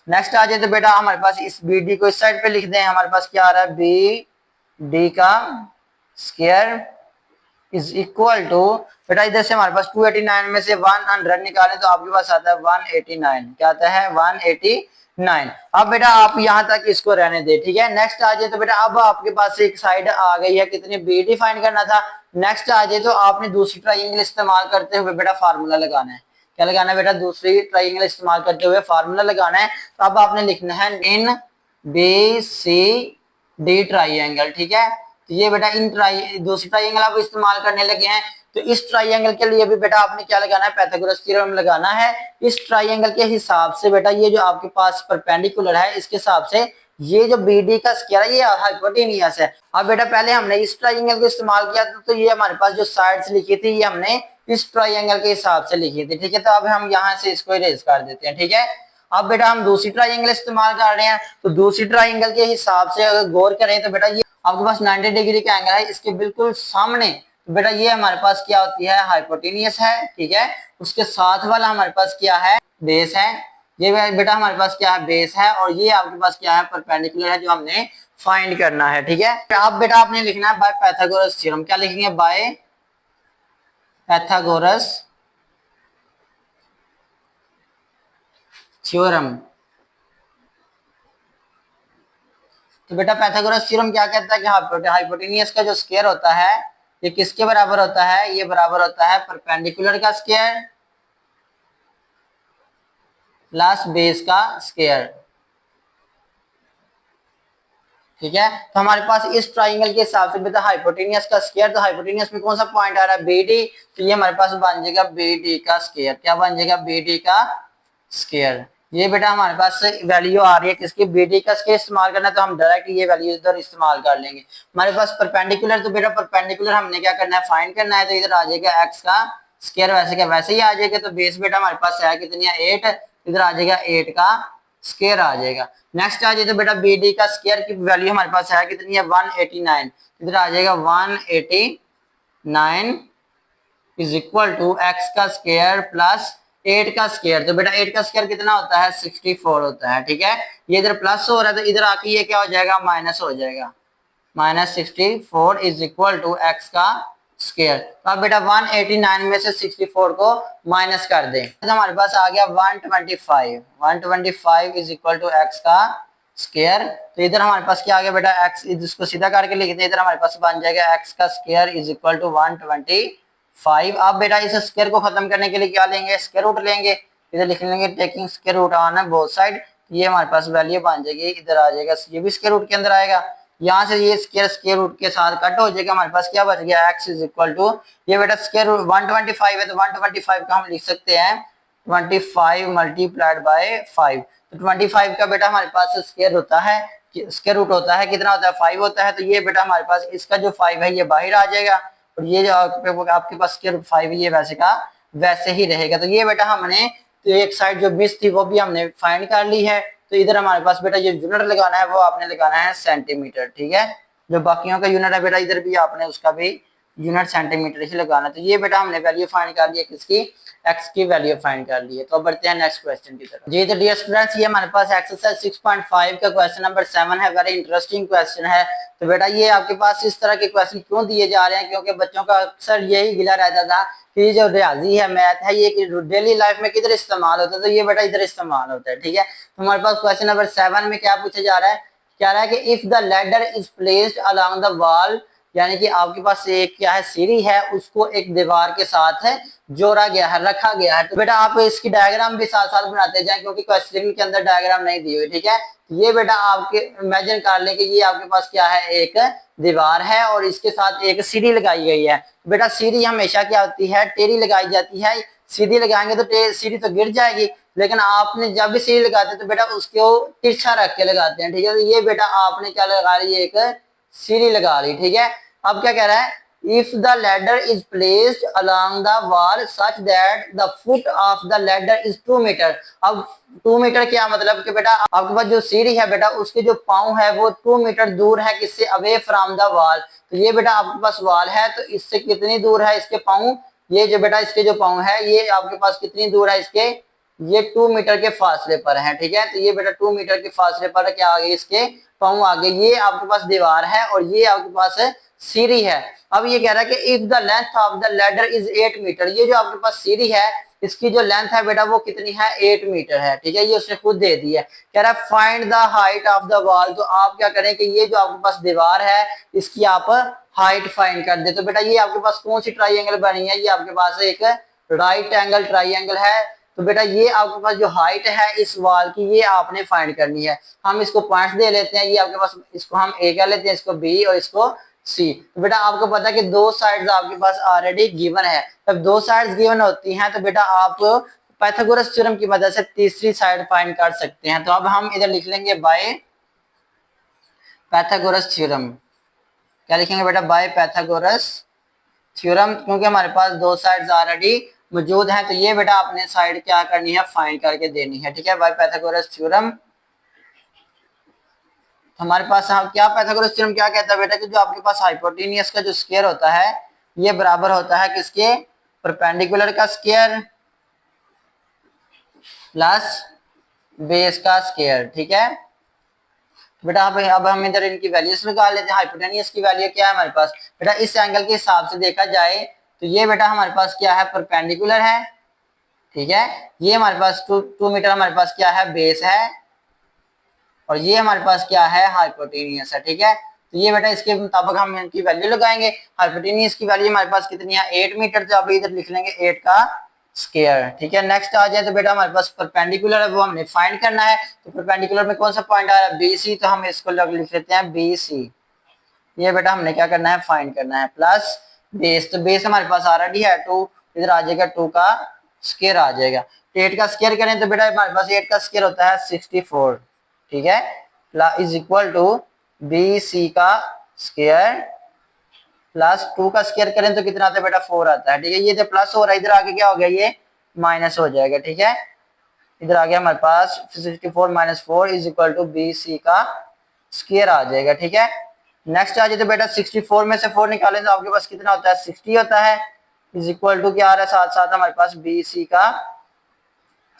नेक्स्ट आ जाए तो बेटा हमारे पास इस बी डी को इस साइड पे लिख दें, हमारे पास क्या आ रहा है, बी डी का स्क्वायर इज इक्वल टू, बेटा इधर से हमारे पास 289 में से 100 निकालें तो आपके पास आता है 189, क्या आता है, 189। अब बेटा आप यहां तक इसको रहने दे। ठीक है, नेक्स्ट आ जाए तो बेटा अब आपके पास एक साइड आ गई है, कितनी, बी डी फाइंड करना था। नेक्स्ट आ जाए तो आपने दूसरी ट्राइंगल इस्तेमाल करते हुए बेटा फार्मूला लगाना है, क्या लगाना है बेटा, दूसरी ट्राइंगल इस्तेमाल करते हुए फार्मूला लगाना है। तो अब आपने लिखना है in B C D triangle. ठीक है, तो ये बेटा इन दूसरी ट्राइंगल आप इस्तेमाल करने लगे हैं, तो इस ट्राइंगल के लिए भी बेटा आपने क्या लगाना है, पाइथागोरस थ्योरम लगाना है। इस ट्राइंगल के हिसाब से बेटा ये जो आपके पास परपेंडिकुलर है इसके हिसाब से ये जो बी डी का स्क्वायर है ये हाइपोटेनियस है। अब बेटा पहले हमने इस ट्राइंगल को इस्तेमाल किया था, तो ये हमारे पास जो साइड्स लिखी थी ये हमने इस ट्राइंगल के हिसाब से लिखी थी। ठीक है, तो अब हम यहाँ से इसको इरेज कर देते हैं। ठीक है, अब बेटा हम दूसरी ट्राइंगल इस्तेमाल कर रहे हैं, तो दूसरी ट्राइंगल के हिसाब से अगर गौर करें तो बेटा ये आपके पास 90 डिग्री का एंगल है, इसके बिल्कुल सामने तो बेटा ये हमारे पास क्या होती है, हाइपोटेनियस है। ठीक है, उसके साथ वाला हमारे पास क्या है, बेस है। ये बेटा हमारे पास क्या है, बेस है, और ये आपके पास क्या है, परपेंडिकुलर है, जो हमने फाइंड करना है। ठीक है, अब बेटा आपने लिखना है बाय पाइथागोरस थ्योरम, क्या लिखेंगे, बाय पाइथागोरस थ्योरम। तो बेटा पाइथागोरस थ्योरम क्या कहता है कि हाइपोटेनियस का जो स्क्वायर होता है ये किसके बराबर होता है, ये बराबर होता है परपेंडिकुलर का स्क्वायर प्लस बेस का स्क्वायर। ठीक है, तो हमारे पास इस ट्राइंगल के हिसाब से बेटा हाइपोटेनियस का स्क्वायर, तो हाइपोटेनियस में कौन सा पॉइंट आ रहा है, बी डी, तो ये हमारे पास बन जाएगा बी डी का स्क्वायर, क्या बन जाएगा, बी डी का स्क्वायर। ये बेटा हमारे पास वैल्यू आ रही है किसकी, बी डी का स्क्वायर इस्तेमाल करना, तो हम डायरेक्ट ये वैल्यू इधर इस्तेमाल कर लेंगे। हमारे पास परपेंडिकुलर, तो बेटा परपेंडिकुलर हमने क्या करना है, फाइंड करना है, तो इधर आ जाएगा एक्स का स्क्वायर, वैसे का वैसे ही आ जाएगा। तो बेस बेटा हमारे पास है कितनी है, 8, इधर आ जाएगा 8 का स्क्वायर आ जाएगा। नेक्स्ट आ जाए तो बेटा बी डी का स्क्वायर की वैल्यू हमारे पास है कितनी है, 189, इधर आ जाएगा 189 इज इक्वल टू एक्स का स्क्वायर प्लस 8 का स्क्वायर। तो बेटा 8 का स्क्वायर कितना होता है, 64 होता है। ठीक है, ये इधर प्लस हो रहा है तो इधर आके ये क्या हो जाएगा, माइनस हो जाएगा, -64 इज इक्वल टू एक्स का स्क्वायर। तो अब बेटा 189 में से 64 को माइनस कर दें, तो हमारे पास आ गया 125 इज इक्वल टू एक्स का स्क्वायर। तो इधर हमारे पास क्या आ गया बेटा x, इसको सीधा करके लिखते हैं, इधर हमारे पास बन जाएगा x का स्क्वायर इज इक्वल टू 125। अब बेटा इस स्क्वायर को खत्म करने के लिए क्या लेंगे, स्क्वायर रूट लेंगे। इधर लिख लेंगे taking square root on both side, ये हमारे पास वैल्यू बन जाएगी, इधर आ जाएगा, ये भी स्क्वायर रूट के अंदर आएगा। यहाँ से ये स्क्वायर रूट के साथ कट हो जाएगा, हमारे पास क्या बच गया x इज इक्वल टू, ये बेटा स्क्वायर रूट 125 है तो 125 का हम लिख सकते हैं 25 मल्टीप्लाइड बाय 5। तो 25 का बेटा हमारे पास स्क्वायर होता है, स्क्वायर रूट होता है कितना होता है 5 होता है। तो ये बेटा हमारे पास इसका जो 5 है ये बाहर आ जाएगा, और ये जो आपके पास स्क्वायर रूट 5 है ये वैसे का वैसे ही रहेगा। तो ये बेटा हमने तो एक साइड जो मिस थी वो भी हमने फाइंड कर ली है। तो इधर हमारे पास बेटा जो यूनिट लगाना है वो आपने लगाना है सेंटीमीटर, ठीक है। जो बाकियों का यूनिट है बेटा इधर भी आपने उसका भी यूनिट सेंटीमीटर ही लगाना। तो ये बेटा हमने वैल्यू फाइंड कर ली है, किसकी, x की वैल्यू फाइंड कर ली है। तो अब बढ़ते हैं नेक्स्ट क्वेश्चन की तरफ। जी तो डियर स्टूडेंट्स, ये हमारे पास एक्सरसाइज 6.5 का क्वेश्चन नंबर 7 है, वेरी इंटरेस्टिंग क्वेश्चन है। तो बेटा ये आपके पास इस तरह के क्वेश्चन क्यों दिए जा रहे हैं, क्योंकि बच्चों का अक्सर यही गिला रहता था कि जो रियाजी है, मैथ है, ये डेली लाइफ में किधर इस्तेमाल होता है, तो ये बेटा इधर इस्तेमाल होता है, ठीक है। तो हमारे पास क्वेश्चन नंबर 7 में क्या पूछा जा रहा है, कह रहा है कि if the ladder is placed along the wall, यानी कि आपके पास एक क्या है सीढ़ी है, उसको एक दीवार के साथ है जोड़ा गया है, रखा गया है। तो बेटा आप इसकी डायग्राम भी साथ साथ बनाते जाएं, क्योंकि क्वेश्चन के अंदर डायग्राम नहीं दी हुई, ठीक है। ये बेटा आपके इमेजिन कर लें कि ये आपके पास क्या है, एक दीवार है और इसके साथ एक सीढ़ी लगाई गई है। बेटा सीढ़ी हमेशा क्या होती है, टेढ़ी लगाई जाती है, सीधी लगाएंगे तो सीढ़ी तो गिर जाएगी, लेकिन आपने जब भी सीढ़ी लगाते हैं तो बेटा उसको तिरछा रख के लगाते हैं, ठीक है। तो ये बेटा आपने क्या लगा ली, एक सीढ़ी लगा ली, ठीक है। अब क्या कह रहा है, if the ladder is placed along the wall such that the foot of the ladder is 2 metre. अब 2 मीटर क्या मतलब कि बेटा आपके पास जो सीढ़ी है बेटा उसके जो पाँव है वो 2 मीटर दूर है, किससे, अवे फ्रॉम द वॉल। तो ये बेटा आपके पास वॉल है तो इससे कितनी दूर है इसके पाँव, ये जो बेटा इसके जो पाँव है ये आपके पास कितनी दूर है इसके, ये 2 मीटर के फासले पर है, ठीक है। तो ये बेटा 2 मीटर के फासले पर क्या आ गए, इसके पाँव आ गए। ये आपके पास दीवार है और ये आपके पास सीढ़ी है। अब ये कह रहा है कि if the length of the ladder is 8 metre, ये जो आपके पास सीढ़ी है इसकी जो लेंथ है बेटा वो कितनी है, 8 मीटर है, ठीक है। ये उसने खुद दे दी है। कह रहा है find the height of the wall. तो आप क्या करें कि ये जो आपके पास दीवार है इसकी आप हाइट फाइंड कर दे। तो बेटा ये आपके पास कौन सी ट्राइंगल बनी है, ये आपके पास एक राइट एंगल ट्राइंगल है। तो बेटा ये आपके पास जो हाइट है इस वॉल की ये आपने फाइंड करनी है। हम इसको पॉइंट्स दे लेते हैं, ये आपके पास, इसको हम ए कह लेते हैं, इसको बी और इसको सी। तो बेटा आपको पता है कि दो साइड्स आपके पास ऑलरेडी गिवन है। जब दो साइड्स गिवन होती हैं तो बेटा आप पाइथागोरस थ्योरम की मदद से तीसरी साइड फाइंड कर सकते हैं। तो अब हम इधर लिख लेंगे बाय पाइथागोरस थ्योरम। क्या लिखेंगे बेटा, बाय पाइथागोरस थ्योरम, क्योंकि हमारे पास दो साइड्स ऑलरेडी मौजूद हैं। तो ये बेटा आपने साइड क्या करनी है, फाइंड करके देनी है, ठीक है, बाय पाइथागोरस थ्योरम। हमारे पास क्या पाइथागोरस थ्योरम क्या कहता है बेटा कि जो आपके पास हाइपोटेनियस का जो स्क्वायर होता है ये बराबर होता है किसके, परपेंडिकुलर का स्क्वायर प्लस बेस का स्क्वायर, ठीक है। बेटा अब हम इधर इनकी वैल्यूज निकाल लेते हैं। हाइपोटेनियस की वैल्यू क्या है हमारे पास बेटा, इस एंगल के हिसाब से देखा जाए तो ये बेटा हमारे पास क्या है, परपेंडिकुलर है, ठीक है। ये हमारे पास 2 मीटर हमारे पास क्या है, बेस है, और ये हमारे पास क्या है, हाइपोटेनियस है, ठीक है। तो ये बेटा इसके मुताबिक हम इनकी वैल्यू लगाएंगे। हाइपोटेनियस की वैल्यू हमारे पास कितनी है, 8 मीटर। तो अब इधर लिख लेंगे 8 का स्क्वायर, ठीक है। नेक्स्ट आ जाए तो बेटा हमारे पास परपेंडिकुलर है वो हमने फाइंड करना है। तो परपेंडिकुलर में कौन सा पॉइंट आ रहा है, बी सी। तो हम इसको लिख लेते हैं बी सी। ये बेटा हमने क्या करना है, फाइंड करना है, प्लस बेस। तो बेस हमारे पास ऑलरेडी है 2, इधर आ जाएगा 2 का स्क्वायर आ जाएगा। 8 का स्क्वायर करें तो बेटा हमारे पास 8 का स्क्वायर होता है 64, ठीक है, is equal to B C का स्क्वायर प्लस 2 का स्क्वायर करें तो कितना आता है बेटा, 4 आता है, ठीक है। ये तो प्लस हो रहा है, इधर आगे क्या हो गया, ये माइनस हो जाएगा, ठीक है। इधर आ गया हमारे पास 64 minus 4 is equal to B C का स्क्वायर आ जाएगा, ठीक है। नेक्स्ट आ जाए तो बेटा 64 में से 4 निकालें तो आपके पास कितना होता है, 60 होता है, इज इक्वल टू क्या आ रहा है, साथ साथ हमारे पास बी सी का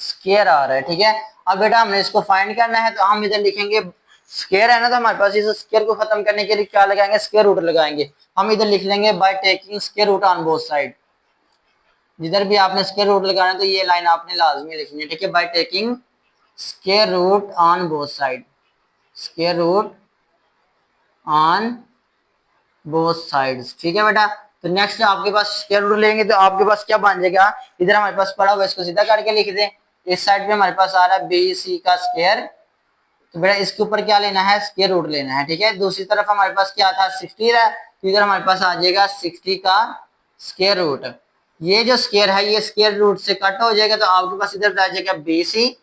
स्क्वायर आ रहा है, ठीक है। अब बेटा हमने इसको फाइंड करना है तो हम इधर लिखेंगे स्क्वायर है ना, तो हमारे पास इस स्क्वायर को खत्म करने के लिए क्या लगाएंगे, स्क्वायर रूट लगाएंगे। हम इधर लिख लेंगे by taking square root on both side. जिधर भी आपने स्क्वायर रूट लगाना है तो ये लाइन आपने लाजमी लिखनी है, ठीक है, by taking square root on both side. Square root on both sides. ठीक है बेटा। तो नेक्स्ट आपके पास स्क्वायर रूट लेंगे तो आपके पास क्या बन जाएगा, इधर हमारे पास पड़ा हुआ इसको सीधा करके लिख दें। इस साइड पे हमारे पास आ रहा है बी सी का स्क्वायर, तो बेटा इसके ऊपर क्या लेना है, स्क्वायर रूट लेना है। ठीक है। दूसरी तरफ हमारे पास क्या था, 60 है, तो इधर हमारे पास आ जाएगा 60 का स्क्वायर रूट। ये जो स्क्वायर है ये स्क्वायर रूट से कट हो जाएगा, तो आपके पास इधर आ जाएगा बी सी।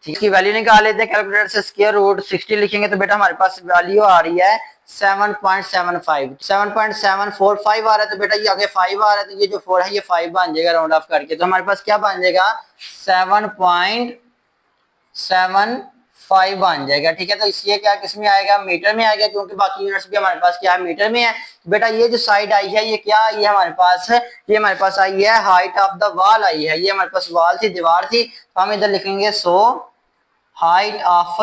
ठीक है, वैल्यू निकाल लेते हैं कैलकुलेटर से। स्क्वायर रूट 60 लिखेंगे तो बेटा हमारे पास वैल्यू आ रही है 7.75, 7.745 आ रहा है, तो बेटा ये आगे 5 आ रहा है, तो ये जो 4 है ये 5 बन जाएगा राउंड ऑफ करके। तो हमारे पास क्या बन जाएगा, 7.75 बन जाएगा। ठीक है। तो इसलिए क्या किस में आएगा, मीटर में आएगा, क्योंकि बाकी यूनिट्स भी हमारे पास क्या है, मीटर में है। तो बेटा ये जो साइड आई है ये क्या आई है हमारे पास है, ये हमारे पास आई है height of the wall I है। ये हमारे पास वॉल थी, दीवार थी, तो हम इधर लिखेंगे सो हाइट ऑफ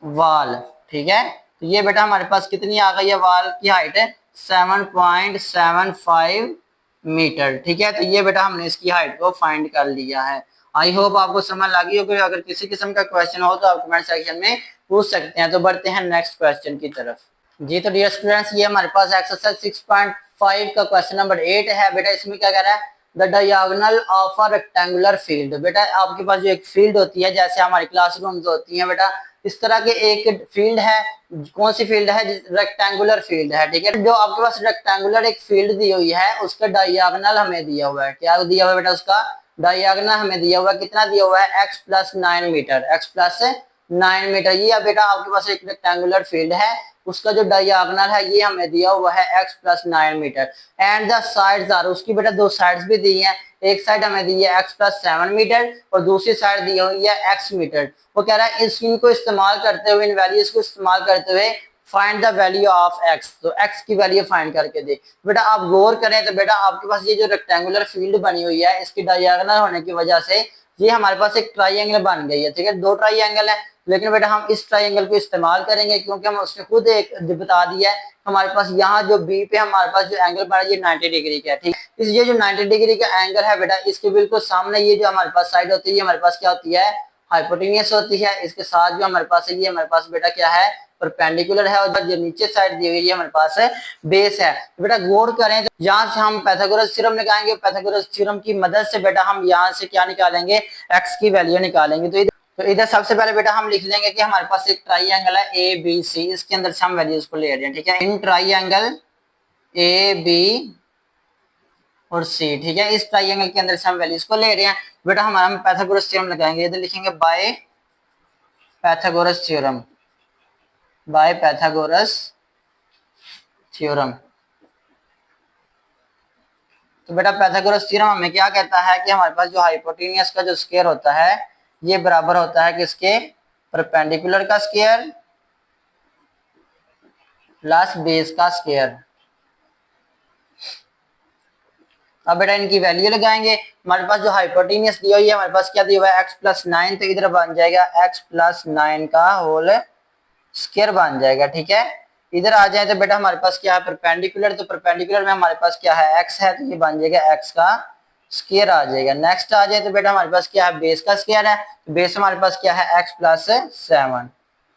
वॉल। ठीक है। तो ये बेटा हमारे पास कितनी आ गई है, वॉल की हाइट है 7.75 मीटर। ठीक है। तो ये बेटा हमने इसकी हाइट को फाइंड कर लिया है। आई होप आपको समझ लगी होगी। अगर किसी किस्म का क्वेश्चन हो तो आप कमेंट सेक्शन में पूछ सकते हैं। तो बढ़ते हैं नेक्स्ट क्वेश्चन की तरफ। जी तो डियर स्टूडेंट्स, ये हमारे पास एक्सरसाइज 6.5 का क्वेश्चन नंबर 8 है। बेटा इसमें क्या कह रहा है, the diagonal of a rectangular field. बेटा आपके पास जो एक फील्ड होती है, जैसे हमारी क्लासरूम्स होती हैं बेटा, इस तरह के एक फील्ड है। कौन सी फील्ड है, रेक्टेंगुलर फील्ड है। ठीक है। जो आपके पास रेक्टेंगुलर एक फील्ड दी हुई है, उसका डायगोनल हमें दिया हुआ है। क्या दिया हुआ है बेटा, उसका डायगोनल हमें दिया हुआ है। कितना दिया हुआ है, x+9 मीटर, x+9 मीटर। ये बेटा आपके पास एक रेक्टेंगुलर फील्ड है, उसका जो डायगोनल है ये हमें दिया हुआ है x+9 metre. And the sides are, उसकी बेटा दो साइड्स भी दी हैं। एक साइड हमें दी है x+7 मीटर और दूसरी साइड दी हुई है x मीटर। वो कह रहा है इनको इस्तेमाल करते हुए, इन वैल्यूज को इस्तेमाल करते हुए find the value of x। तो x की वैल्यू फाइंड करके दे। बेटा आप गौर करें तो बेटा आपके पास ये जो रेक्टेंगुलर फील्ड बनी हुई है, इसकी डायगोनल होने की वजह से ये हमारे पास एक ट्राइंगल बन गई है। ठीक है। दो ट्राइंगल है, लेकिन बेटा हम इस ट्राइंगल को इस्तेमाल करेंगे क्योंकि हम उसने खुद एक बता दिया है हमारे पास यहाँ जो बी पे हमारे पास जो एंगल बना ये 90 डिग्री का है। ठीक है। इस ये जो 90 डिग्री का एंगल है बेटा, इसके बिल्कुल सामने ये जो हमारे पास साइड होती है, हमारे पास क्या होती है, हाइपोटेन्यूस होती है। इसके साथ जो हमारे पास है ये हमारे पास बेटा क्या है, परपेंडिकुलर है। और जो नीचे साइड दी हुई है हमारे पास है बेस है। तो बेटा गौर करें तो यहाँ से हम पाइथागोरस थ्योरम निकालेंगे। पाइथागोरस थ्योरम की मदद से बेटा हम यहाँ से क्या निकालेंगे, एक्स की वैल्यू निकालेंगे। तो इधर सबसे पहले बेटा हम लिख लेंगे कि हमारे पास एक ट्राइंगल है ए बी सी, इसके अंदर से हम वैल्यूज को ले रहे हैं। ठीक है। इन ट्राइंगल ए बी और सी। ठीक है। इस ट्राइंगल के अंदर से हम वैल्यूज को ले रहे हैं। बेटा हमारा हम पाइथागोरस थ्योरम लगाएंगे। इधर लिखेंगे bye Pythagoras theorem, by Pythagoras theorem. तो बेटा पाइथागोरस थ्योरम हमें क्या कहता है कि हमारे पास जो हाइपोटेन्यूस का जो स्क्वायर होता है ये बराबर होता है किसके, परपेंडिकुलर का स्क्वायर प्लस बेस का स्क्वायर। अब बेटा इनकी वैल्यू लगाएंगे। हमारे पास जो हाइपोटेन्यूस दी हुई है हमारे पास क्या दिया हुआ है, x+9, तो इधर बन जाएगा x+9 का होल स्क्वायर बन जाएगा। ठीक है। इधर आ जाए तो बेटा हमारे पास क्या है, परपेंडिकुलर, तो परपेंडिकुलर में हमारे पास क्या है, x है, तो ये बन जाएगा x का स्क्वायर आ जाएगा। नेक्स्ट आ जाए तो बेटा हमारे पास क्या है, बेस का स्क्वायर है, तो बेस हमारे पास क्या है,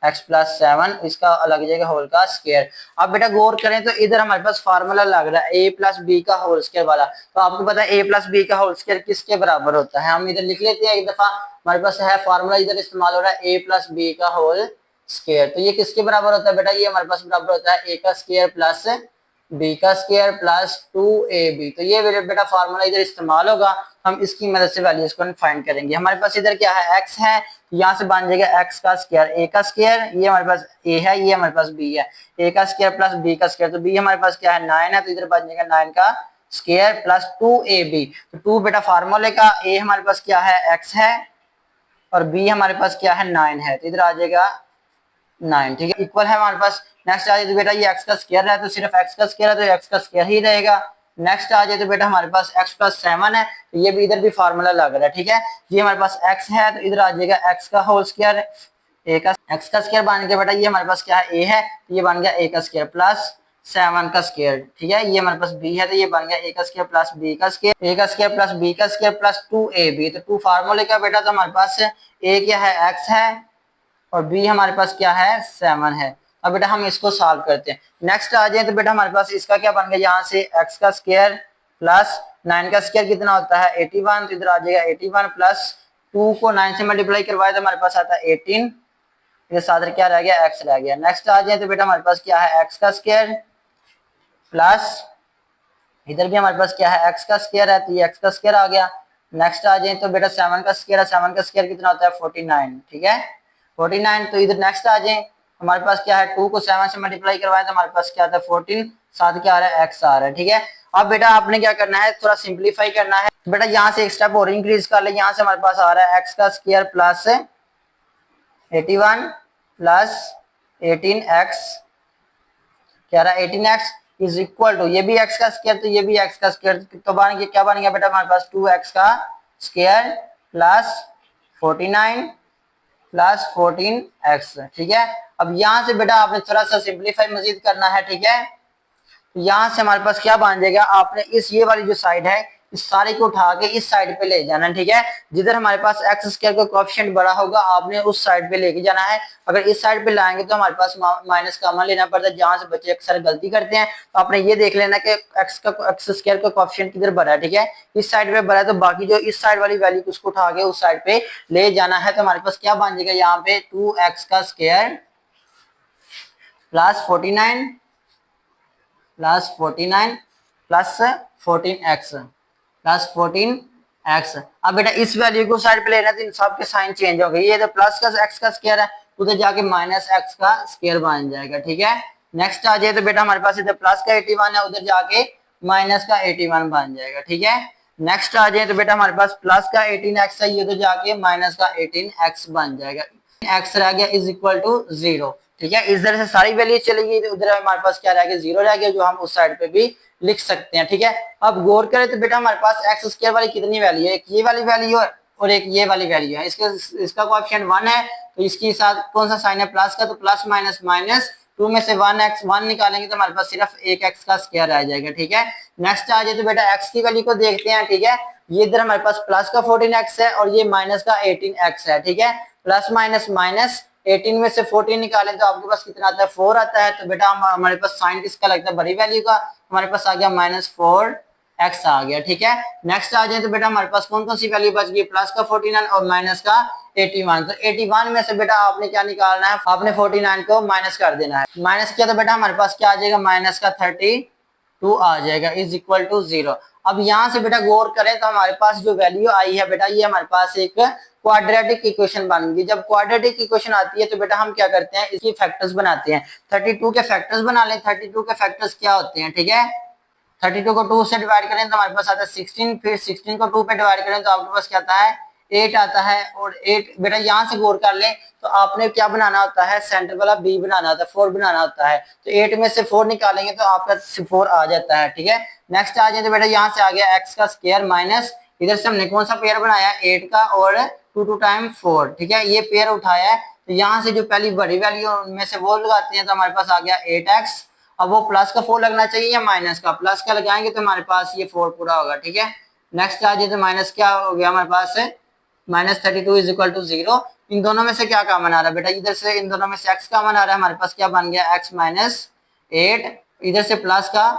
x+7, इसका लग जाएगा होल का स्क्वायर। अब बेटा गौर करें तो इधर हमारे पास फार्मूला लग रहा है a+b का होल स्क्वायर वाला। तो आपको पता है a+b का होल स्क्वायर किसके बराबर होता है, हम इधर लिख लेते हैं एक दफा। हमारे पास है फार्मूला, इधर इस्तेमाल हो रहा है a+b का होल स्क्वायर। तो ये किसके बराबर होता है बेटा, ये हमारे पास बराबर होता है a का स्क्वायर प्लस b का स्क्वायर प्लस 2ab। तो ये बेटा फार्मूला इधर इस्तेमाल होगा, हम इसकी मदद से वैल्यूज को फाइंड करेंगे। हमारे पास इधर क्या है, x है, यहाँ से बन जाएगा x का स्क्वायर, a का स्क्वायर, ये हमारे पास a है, ये हमारे पास b है, a का स्क्वायर प्लस b का स्क्वायर। तो b हमारे पास क्या है, 9 है, तो इधर बन जाएगा 9 का स्क्वायर प्लस 2ab। तो 2 बेटा फार्मूले का, a हमारे पास क्या है, x है, और b हमारे पास क्या है, 9 है, तो इधर आ जाएगा 9। ठीक है। इक्वल है हमारे पास। नेक्स्ट आ जाए तो बेटा ये x का स्क्वायर है, तो सिर्फ x का स्क्वायर है तो x का स्क्वायर ही रहेगा। नेक्स्ट आ जाए तो बेटा हमारे पास x+7 है, तो ये भी इधर भी फार्मूला लग रहा है। ठीक है। ये हमारे पास x है, तो इधर आ जाएगा x का होल स्क्वायर, a का x का स्क्वायर बन गया। बेटा ये हमारे पास क्या है, a है, तो ये बन गया a का स्क्वायर प्लस 7 का स्क्वायर, ठीक है। ये हमारे पास b है तो ये बन गया a का स्क्वायर प्लस b का स्क्वायर, a का स्क्वायर प्लस b का स्क्वायर प्लस 2ab। तो 2 फार्मूले का बेटा, तो हमारे पास a क्या है x है और b हमारे पास क्या है 7 है। अब बेटा हम इसको सॉल्व करते हैं। नेक्स्ट आ जाए तो बेटा हमारे पास इसका क्या बन गया, यहाँ से x का स्क्वायर प्लस 9 का स्क्वायर कितना होता है 81, तो इधर आ जाएगा 81 प्लस 2 को 9 से मल्टीप्लाई करवाए तो हमारे पास आता है 18, ये साथ क्या रह गया x रह गया। नेक्स्ट आ जाए तो बेटा हमारे पास क्या है x का स्क्वायर प्लस इधर भी हमारे पास क्या है x का स्क्वायर है, तो ये x का स्क्वायर आ गया। नेक्स्ट आ जाए तो बेटा 7 का स्क्वायर है, 7 का स्क्वायर कितना होता है 49, ठीक है 49। तो इधर नेक्स्ट आ जाए हमारे पास क्या है 2 को 7 से मल्टीप्लाई करवाए तो हमारे पास क्या आता है 14, साथ क्या आ रहा है x आ रहा है, ठीक है। अब बेटा आपने क्या करना है, थोड़ा सिंप्लीफाई करना है। तो बेटा यहाँ से एक स्टेप और इंक्रीज कर ले, यहाँ से हमारे पास आ रहा है x का स्क्वायर प्लस 81 प्लस 18x, क्या रहा है 18x इज इक्वल टू, ये भी x का स्क्वायर तो ये भी x का स्क्वायर, तो बन गया क्या बन गया बेटा हमारे पास 2x का स्क्वायर प्लस 49 प्लस 14x, ठीक है। अब यहाँ से बेटा आपने थोड़ा सा सिंप्लीफाई मजीद करना है, ठीक है। तो यहाँ से हमारे पास क्या बन जाएगा, आपने इस ये वाली जो साइड है इस सारे को उठा के इस साइड पे ले जाना, ठीक है। जिधर हमारे पास एक्स स्क्वायर का कोएफिशिएंट बड़ा होगा आपने उस साइड पे लेके जाना है। अगर इस साइड पे लाएंगे तो हमारे पास माइनस कॉमन लेना पड़ता है, जहां से बच्चे अक्सर गलती करते हैं। तो आपने ये देख लेना कि एक्स स्क्वायर का कोएफिशिएंट किधर बड़ा है, ठीक है इस साइड पे बड़ा है, तो बाकी जो इस साइड वाली वैल्यू उसको उठा के उस साइड पे ले जाना है। तो हमारे पास क्या बन जाएगा यहाँ पे 2x का square plus 49 plus 49 plus 14x plus 14x। अब बेटा इस वैल्यू को साइड पे लेना तो इन सब के साइन चेंज हो गए, ये तो प्लस का x का स्क्वायर है उधर जाके माइनस x का स्क्वायर बन जाएगा, ठीक है। नेक्स्ट आ जाए तो बेटा हमारे पास इधर प्लस का 81 है उधर जाके माइनस का 81 बन जाएगा, ठीक है। नेक्स्ट आ जाए तो बेटा हमारे पास प्लस का 18x है, ये उधर जाके माइनस का 18x बन जाएगा, x रह गया इज इक्वल टू 0, ठीक है। इस तरह से सारी वैल्यू चली गई तो उधर हमारे पास क्या रह गया 0 रह गया, जो हम उस साइड पे भी लिख सकते हैं, ठीक है। अब गौर करें तो बेटा हमारे पास एक्स स्क्वायर वाली कितनी वैल्यू है, एक ये वाली वैल्यू है और एक ये वाली वैल्यू है। इसका कोएफिशिएंट 1 है तो इसके साथ कौन सा साइन है प्लस का, तो प्लस माइनस माइनस 2 में से 1 निकालेंगे तो हमारे पास सिर्फ एक एक्स का स्क्वायर रह जाएगा, ठीक है। नेक्स्ट आ जाए तो बेटा एक्स की वैल्यू को देखते हैं, ठीक है। ये इधर हमारे पास प्लस का 14x है और ये माइनस का 18x है, ठीक है। प्लस माइनस माइनस 18 में से 14 निकालें तो आपके पास कितना आता है 4 आता है। तो बेटा हमारे पास साइन किसका लगता है बड़ी वैल्यू का, हमारे पास आ गया -4x आ गया, ठीक है। नेक्स्ट आ जाए तो बेटा हमारे पास कौन कौन सी वैल्यू बच गई, प्लस का 49 और माइनस का 81। तो 81 में से बेटा आपने क्या निकालना है, आपने 49 को माइनस कर देना है। माइनस किया तो बेटा हमारे पास क्या आ जाएगा माइनस का 32 आ जाएगा इज इक्वल टू 0। अब यहाँ से बेटा गौर करें तो हमारे पास जो वैल्यू आई है बेटा ये हमारे पास एक क्वाड्रेटिक इक्वेशन बन गई। जब क्वाड्रेटिक इक्वेशन आती है तो बेटा हम क्या करते हैं इसकी फैक्टर्स बनाते हैं, 32 के फैक्टर्स बना लें। 32 के फैक्टर्स क्या होते हैं, ठीक है 32 को 2 से डिवाइड करें तो हमारे पास आता है 16, फिर 16 को 2 पे डिवाइड करें तो आपके पास क्या आता है 8 आता है। और 8 बेटा यहाँ से गौर कर लें तो आपने क्या बनाना होता है सेंटर वाला b बनाना होता है, 4 बनाना होता है। तो 8 में से 4 निकालेंगे तो आपका 4 आ जाता है, ठीक है। नेक्स्ट आ जाए तो बेटा यहाँ से आ गया x का स्क्वायर माइनस इधर से हमने कौन सा पेयर बनाया 8 का और 2 टाइम 4, ठीक है ये पेयर उठाया है। तो यहाँ से जो पहली बड़ी वैल्यू उनमें से वो लगाते हैं तो हमारे पास आ गया 8x। अब वो प्लस का 4 लगना चाहिए या माइनस का, प्लस का लगाएंगे तो हमारे पास ये 4 पूरा होगा, ठीक है। नेक्स्ट आ जाए तो माइनस क्या हो गया हमारे पास -32 इज इक्वल टू 0। इन दोनों में से क्या कॉमन आ रहा है बेटा, इधर से इन दोनों में से x कॉमन आ रहा है, हमारे पास क्या बन गया x -8। इधर से प्लस का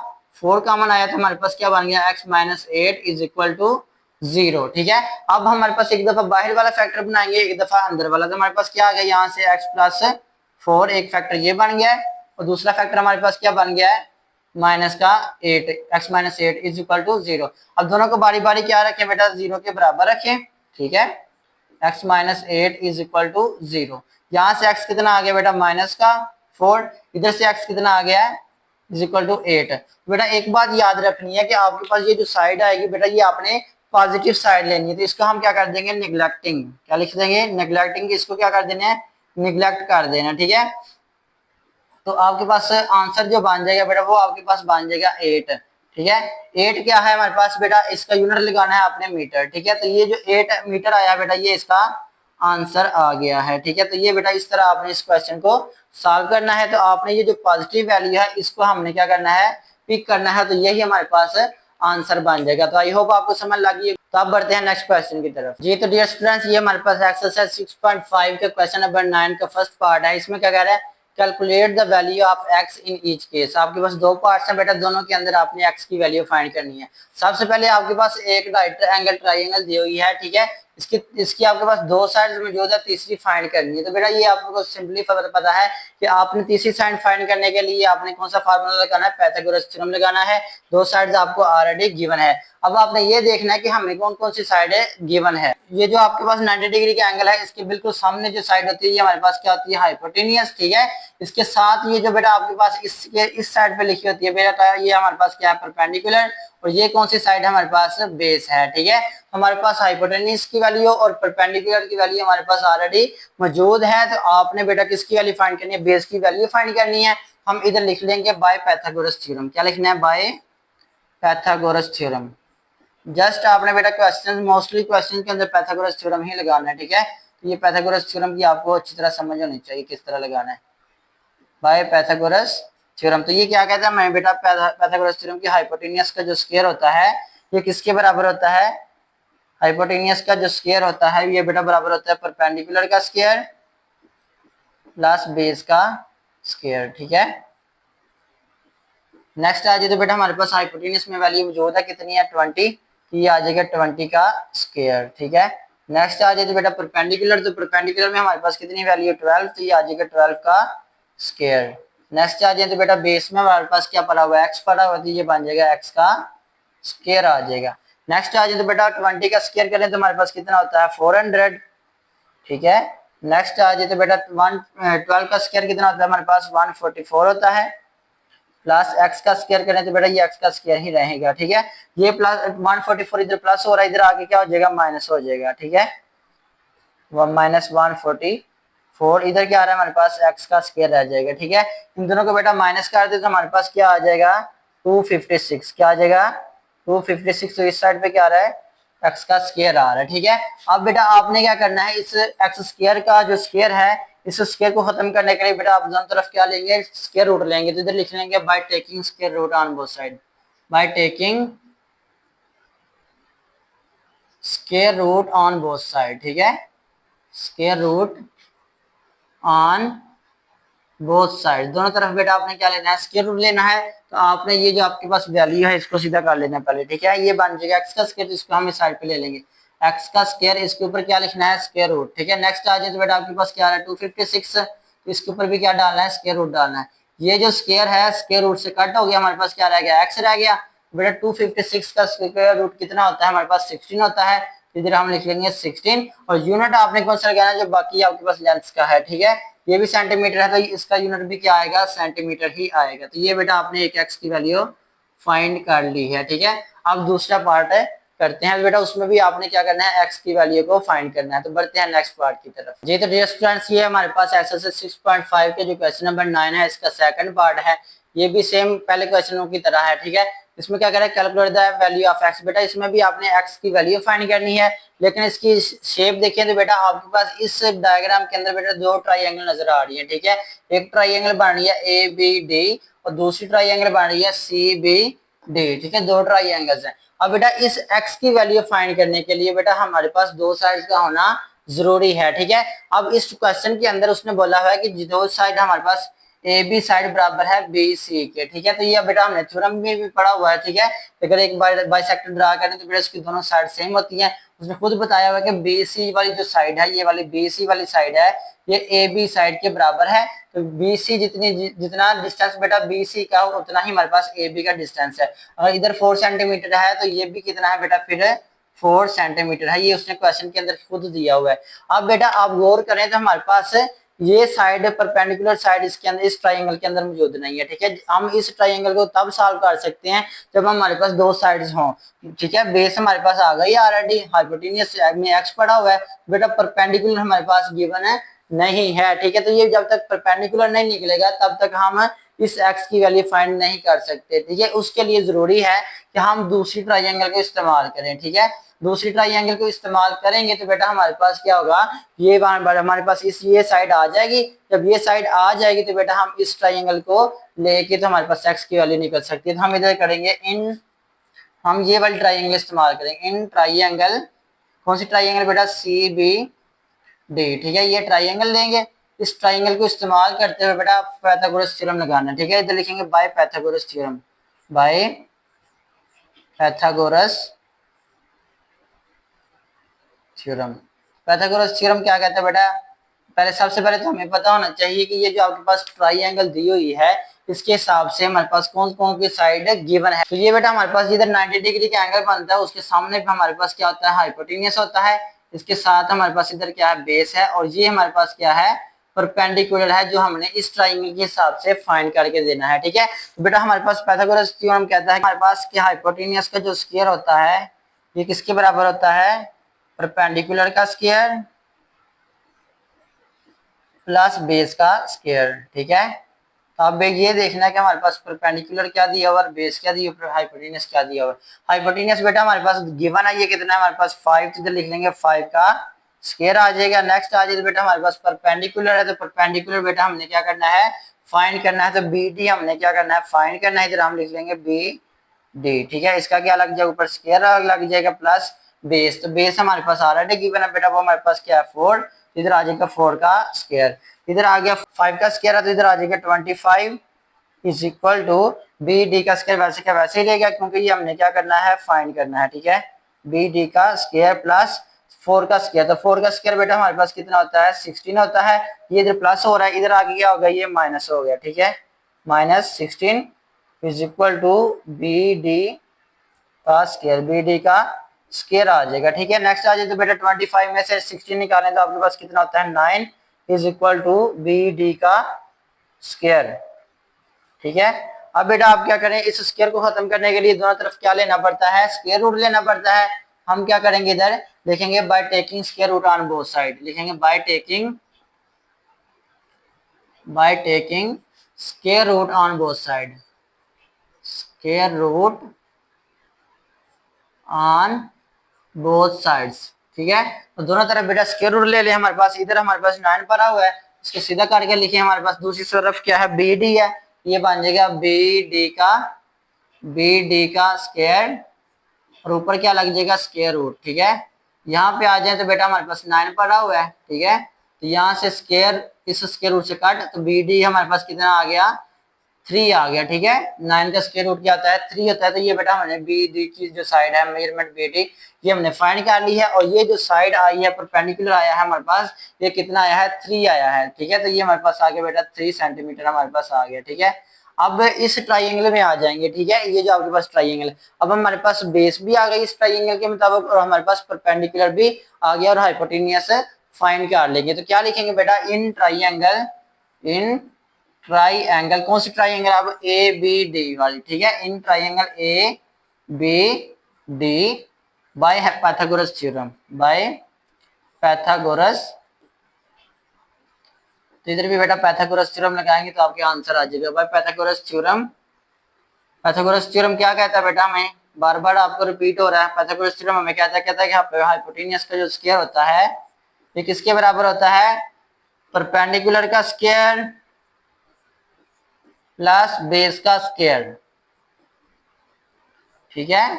4 कॉमन आया तो हमारे पास क्या बन गया x -8 इज इक्वल टू 0, ठीक है। अब हमारे पास एक दफा बाहर वाला फैक्टर बनाएंगे एक दफा अंदर वाला, तो हमारे पास क्या आ गया यहाँ से x+4 एक फैक्टर ये बन गया है और दूसरा फैक्टर हमारे पास क्या बन गया है माइनस का 8 x -8 इज इक्वल टू 0। अब दोनों को बारी बारी क्या रखें बेटा 0 के बराबर रखें, ठीक है x -8 इज इक्वल टू 0। यहाँ से x कितना आ गया बेटा माइनस का 4, इधर से x कितना आ गया है इज इक्वल टू 8। बेटा एक बात याद रखनी है कि आपके पास ये जो साइड आएगी बेटा ये आपने पॉजिटिव साइड लेनी है, तो इसको हम क्या कर देंगे निगलेक्टिंग, क्या लिख देंगे निगलेक्टिंग, इसको क्या कर देना है निगलेक्ट कर देना, ठीक है। तो आपके पास आंसर जो बन जाएगा बेटा वो आपके पास बन जाएगा 8, ठीक है। 8 क्या है हमारे पास बेटा इसका यूनिट लगाना है आपने मीटर, ठीक है। तो ये जो 8 मीटर आया बेटा ये इसका आंसर आ गया है, ठीक है। तो ये बेटा इस तरह आपने इस क्वेश्चन को सॉल्व करना है तो आपने ये जो पॉजिटिव वैल्यू है इसको हमने क्या करना है, पिक करना है, तो यही हमारे पास आंसर बन जाएगा। तो आई होप आपको समझ लगी। तो अब बढ़ते हैं नेक्स्ट क्वेश्चन की तरफ। जी तो डियर स्टूडेंट्स, ये हमारे पास एक्सरसाइज 6.5 के क्वेश्चन नंबर 9 का फर्स्ट पार्ट है। इसमें क्या कह रहा है, calculate the value of x in each case. आपके पास दो पार्ट्स हैं बेटा, दोनों के अंदर आपने एक्स की वैल्यू फाइंड करनी है। सबसे पहले आपके पास एक राइट एंगल ट्राइंगल दी हुई है, ठीक है, इसकी आपके पास दो साइड्स मौजूद है, तीसरी फाइंड करनी है। तो बेटा ये आपको सिंपली पता है कि आपने तीसरी साइड फाइंड करने के लिए आपने कौन सा फार्मूला लगाना है, पाइथागोरस थ्योरम लगाना है। दो साइड्स आपको ऑलरेडी गिवन है। अब आपने ये देखना है कि हमें कौन कौन सी साइड गिवन है। ये जो आपके पास 90 डिग्री का एंगल है, इसके बिल्कुल सामने जो साइड होती है ये हमारे पास क्या होती है, हाइपोटेनियस, ठीक है। इसके साथ ये जो बेटा आपके पास इस साइड पे लिखी होती है बेटा, ये हमारे पास क्या है, परपेंडिकुलर, और ये कौन सी साइड है हमारे पास, बेस है, ठीक है। हमारे पास हाइपोटेनियस की वैल्यू और परपेंडिकुलर की वैल्यू हमारे पास ऑलरेडी मौजूद है। तो आपने बेटा किसकी वैल्यू फाइंड करनी है, बेस की वैल्यू फाइंड करनी है। हम इधर लिख लेंगे बाय पाइथागोरस थ्योरम। क्या लिखना है, बाय पाइथागोरस थ्योरम। जस्ट आपने बेटा क्वेश्चन, मोस्टली क्वेश्चन के अंदर पाइथागोरस थ्योरम ही लगाना है, ठीक है। तो ये पाइथागोरस थ्योरम की आपको अच्छी तरह समझ होनी चाहिए किस तरह लगाना है, बाय पाइथागोरस थ्योरम। तो ये क्या कहता है, मैं बेटा पाइथागोरस थ्योरम की हाइपोटेनियस का जो स्क्वायर होता है ये किसके बराबर होता है, हाइपोटेनियस का जो स्क्वायर होता है ये बेटा बराबर होता है परपेंडिकुलर का स्क्वायर प्लस बेस का स्क्वायर, ठीक है। नेक्स्ट आ जाए तो बेटा हमारे पास हाइपोटेनियस में वैल्यू मौजूद है, कितनी है, 20, ये आ जाएगा 20 का स्क्वायर, ठीक है। नेक्स्ट आ जाए तो बेटा परपेंडिकुलर, तो परपेंडिकुलर में हमारे पास कितनी वैल्यू, 12, तो ये आ जाएगा 12 का स्क्वायर। नेक्स्ट आ जाए तो बेटा बेस में हमारे पास क्या पड़ा हुआ है, एक्स पड़ा हुआ है, तो ये बन जाएगा एक्स का स्क्वायर आ जाएगा। नेक्स्ट आ जाए तो बेटा 20 का स्क्वायर करें तो हमारे पास कितना होता है, 400, ठीक है। नेक्स्ट आ जाए तो बेटा 12 का स्क्वायर कितना होता है हमारे पास, 144 होता है, प्लस एक्स का स्क्वायर करें तो बेटा ये एक्स का स्क्वायर ही रहेगा, ठीक है। ये प्लस 144 इधर प्लस हो रहा है, इधर आगे क्या हो जाएगा, माइनस हो जाएगा, ठीक है। माइनस 144 इधर क्या आ रहा है हमारे पास, एक्स का स्क्वायर रह जाएगा, ठीक है। इन दोनों को बेटा माइनस कर दे तो हमारे पास क्या आ जाएगा, 256, क्या आ जाएगा, 256। तो इस साइड पे क्या आ रहा है, एक्स का स्क्वायर आ रहा है, ठीक है। अब बेटा आपने क्या करना है, इस एक्स स्क्वायर का जो स्क्वायर है इस स्क्वायर को खत्म करने के लिए बेटा आप दोनों तरफ क्या लेंगे, स्क्वायर रूट लेंगे। तो इधर लिख लेंगे by taking square root on both side, by taking square root on both side, ठीक है, square root on both side, दोनों तरफ बेटा आपने क्या लेना है, स्क्वायर रूट लेना है। तो आपने ये जो आपके पास वैल्यू है इसको सीधा कर लेना पहले, ठीक है। ये बन जाएगा एक्स का स्क्वायर, इसको हम इस साइड पे ले लेंगे, एक्स का स्क्वायर, इसके ऊपर क्या लिखना है, स्क्वायर रूट, ठीक है। नेक्स्ट आ जाए तो बेटा आपके पास क्या आ रहा है, 256, तो इसके ऊपर भी क्या डालना है, स्क्वायर रूट डालना है। ये जो स्क्वायर है स्क्वायर रूट से कट हो गया, हमारे पास क्या रह गया, एक्स रह गया। बेटा 256 का स्क्वायर रूट कितना होता है हमारे पास, 16 होता है। इधर हम लिख लेंगे 16, और यूनिट आपने कौन सा लगाना है, जो बाकी आपके पास लेंथ का है, ठीक है। ये भी सेंटीमीटर है तो इसका यूनिट भी क्या आएगा, सेंटीमीटर ही आएगा। तो ये बेटा आपने एक एक्स की वैल्यू फाइंड कर ली है, ठीक है। अब दूसरा पार्ट है करते हैं बेटा, उसमें भी आपने क्या करना है, एक्स की वैल्यू को फाइंड करना है। तो बढ़ते हैं नेक्स्ट पार्ट की तरफ। जी तो डियर स्टूडेंट्स, ये हमारे पास एक्सरसाइज 6.5 के जो क्वेश्चन नंबर 9 है इसका सेकंड पार्ट है। ये भी सेम पहले क्वेश्चनों की तरह है, ठीक है। इसमें क्या करें, calculate the value of x. बेटा इसमें भी आपने एक्स की वैल्यू फाइंड करनी है, लेकिन इसकी शेप देखें तो बेटा आपके पास इस डायग्राम के अंदर बेटा दो ट्राइंगल नजर आ रही है, ठीक है। एक ट्राइंगल बन रही है ए बी डी, और दूसरी ट्राइंगल बन रही है सी बी डी, ठीक है, दो ट्राइंगल्स हैं। अब बेटा इस x की वैल्यू फाइंड करने के लिए बेटा हमारे पास दो साइड्स का होना जरूरी है, ठीक है। अब इस क्वेश्चन के अंदर उसने बोला हुआ है कि दो साइड हमारे पास ए बी साइड बराबर है बी सी के, ठीक है। तो ये बेटा हमने थ्योरम में भी पढ़ा हुआ है, ठीक है। अगर एक बाइसेक्टर ड्रा करें तो बेटा इसकी दोनों साइड सेम होती हैं। उसने खुद बताया हुआ है कि बी सी वाली जो साइड है, ये वाली बी सी वाली साइड है, ये ए बी साइड के बराबर है। तो बी सी जितना डिस्टेंस बेटा बी सी का हो उतना ही हमारे पास ए बी का डिस्टेंस है। अगर इधर 4 सेंटीमीटर है तो ये भी कितना है बेटा, फिर 4 सेंटीमीटर है। ये उसने क्वेश्चन के अंदर खुद दिया हुआ है। अब बेटा आप गौर करें तो हमारे पास ये साइड परपेंडिकुलर साइड इसके अंदर इस ट्राइंगल के अंदर मौजूद नहीं है, ठीक है। हम इस ट्राइंगल को तब सॉल्व कर सकते हैं जब हमारे पास दो साइड्स हों, ठीक है। बेस हमारे पास आ गई ऑलरेडी, हाइपोटेनियस में एक्स पड़ा हुआ है, बेटा परपेंडिकुलर हमारे पास गिवन है नहीं है, ठीक है। तो ये जब तक परपेंडिकुलर नहीं निकलेगा तब तक हम इस x की वैल्यू फाइंड नहीं कर सकते, ठीक है। उसके लिए जरूरी है कि हम दूसरी ट्राइंगल को इस्तेमाल करें, ठीक है। दूसरी ट्राइंगल को इस्तेमाल करेंगे तो बेटा हमारे पास क्या होगा, ये हमारे पास इस ये साइड आ जाएगी। जब ये साइड आ जाएगी तो बेटा हम इस ट्राइंगल को लेके तो हमारे पास x की वैल्यू निकल सकती है। तो हम इधर करेंगे हम ये वाली ट्राइंगल इस्तेमाल करेंगे इन ट्राइंगल। कौन सी ट्राइंगल बेटा, सी बी डी, ठीक है। ये ट्राइंगल लेंगे, इस ट्राइंगल को इस्तेमाल करते हुए बेटा पाइथागोरस थ्योरम लगाना है, ठीक है। इधर लिखेंगे bye Pythagoras theorem, by Pythagoras theorem. Pythagoras theorem क्या कहता है बेटा, पहले सबसे पहले तो हमें पता होना चाहिए कि ये जो आपके पास ट्राइंगल दी हुई है इसके हिसाब से हमारे पास कौन कौन की साइड गिवन है। तो ये बेटा हमारे पास इधर 90 डिग्री का एंगल बनता है, उसके सामने पे हमारे पास क्या होता है, हाइपोटेन्यूस होता है। इसके साथ हमारे पास इधर क्या है, बेस है, और ये हमारे पास क्या है, परपेंडिकुलर है, जो हमने इस ट्राइंगल के हिसाब से फाइंड करके देना है, ठीक है। तो बेटा हमारे पास पाइथागोरस थ्योरम कहता है हमारे पास कि हाइपोटेन्यूस का जो स्क्वायर होता है ये किसके बराबर होता है, परपेंडिकुलर का स्क्वायर प्लस बेस का स्क्वायर, ठीक है। तो अब ये देखना है कि हमारे पास परपेंडिकुलर क्या दिया हुआ और बेस क्या दिया हुआ, हाइपोटेन्यूस क्या दिया हुआ। हाइपोटेन्यूस बेटा हमारे पास गिवन है, ये कितना है हमारे पास 5, तो इधर लिख लेंगे 5 का स्क्वायर आ जाएगा। नेक्स्ट आ जाएगा बेटा हमारे पास परपेंडिकुलर है, तो परपेंडिकुलर बेटा हमने क्या करना है, फाइंड करना है। तो बी डी हमने क्या करना है, फाइंड करना है। इधर हम लिख लेंगे बी डी, ठीक है। इसका क्या लग जाएगा, ऊपर स्क्वायर लग जाएगा प्लस बेस। तो बेस हमारे पास ऑलरेडी गिवन है बेटा, वो हमारे पास क्या है 4, इधर आ जाएगा 4 का स्क्वायर। इधर आ गया 5 का स्क्वायर है, तो इधर आ जाएगा 25 is equal to B D का स्क्वायर वैसे क्या वैसे ही रहेगा, क्योंकि ये हमने क्या करना है, फाइंड करना है, ठीक है। बी डी का स्क्वायर प्लस 4 का स्क्वायर, तो 4 का स्क्वायर बेटा हमारे पास कितना होता है, 16 होता है। ये इधर प्लस हो रहा है, इधर आगे क्या होगा, ये माइनस हो गया, ठीक है। -16 is equal to B D का स्क्वायर, बी डी का स्क्वायर आ जाएगा, ठीक है। नेक्स्ट आ जाए तो बेटा 25 में से 16 निकालें तो आपके पास कितना होता है, 9 is equal to B D का स्क्वायर, ठीक है। अब बेटा आप क्या करें, इस स्क्वायर को खत्म करने के लिए दोनों तरफ क्या लेना पड़ता है, स्क्वायर रूट लेना पड़ता है। हम क्या करेंगे, इधर लिखेंगे by taking square root on both side, लिखेंगे by taking square root on both side, square root on both sides, ठीक है। तो दोनों तरफ बेटा स्क्वायर रूट ले ले हमारे पास। इधर हमारे पास 9 पड़ा हुआ है, इसके सीधा करके लिखे हमारे पास दूसरी तरफ क्या है, बी डी है, ये बन जाएगा बी डी का स्क्वायर और ऊपर क्या लग जाएगा, स्क्वायर रूट, ठीक है। यहाँ पे आ जाए तो बेटा हमारे पास 9 पड़ा हुआ है, ठीक है। तो यहाँ से स्क्वायर इस स्क्वायर रूट से कट, तो बी डी हमारे पास कितना आ गया, 3 आ गया, ठीक है। 9 का स्क्वायर रूट क्या होता है, 3 होता है। तो ये बेटा हमने बी डी की जो साइड है, मेजरमेंट बी डी, ये हमने फाइंड कर ली है। और ये जो साइड आई है, परपेंडिकुलर आया है हमारे पास, ये कितना आया है, 3 आया है, ठीक है। तो ये हमारे पास आ गया बेटा 3 सेंटीमीटर हमारे पास आ गया, ठीक है। अब इस ट्राइंगल में आ जाएंगे, ठीक है। ये जो आपके पास ट्राइंगल है, अब हमारे पास बेस भी आ गई इस ट्राइंगल के मुताबिक और हमारे पास परपेंडिकुलर भी आ गया और हाइपोटेन्यूस फाइंड कर लेंगे। तो क्या लिखेंगे बेटा, इन ट्राइंगल कौन सी ट्राइंगल, अब ए बी डी वाली, ठीक है। In triangle A B D by Pythagoras theorem, by Pythagoras. तो इधर भी बेटा पाइथागोरस थ्योरम लगाएंगे तो आपके आंसर आ जाएगा bye Pythagoras theorem. Pythagoras theorem क्या कहता है बेटा, हमें बार बार आपको रिपीट हो रहा है। पाइथागोरस थ्योरम हमें कहता है कि हाइपोटेन्यूस का जो स्क्वायर होता है ये किसके बराबर होता है, परपेंडिकुलर का स्क्वायर प्लस बेस का स्क्वायर, ठीक है।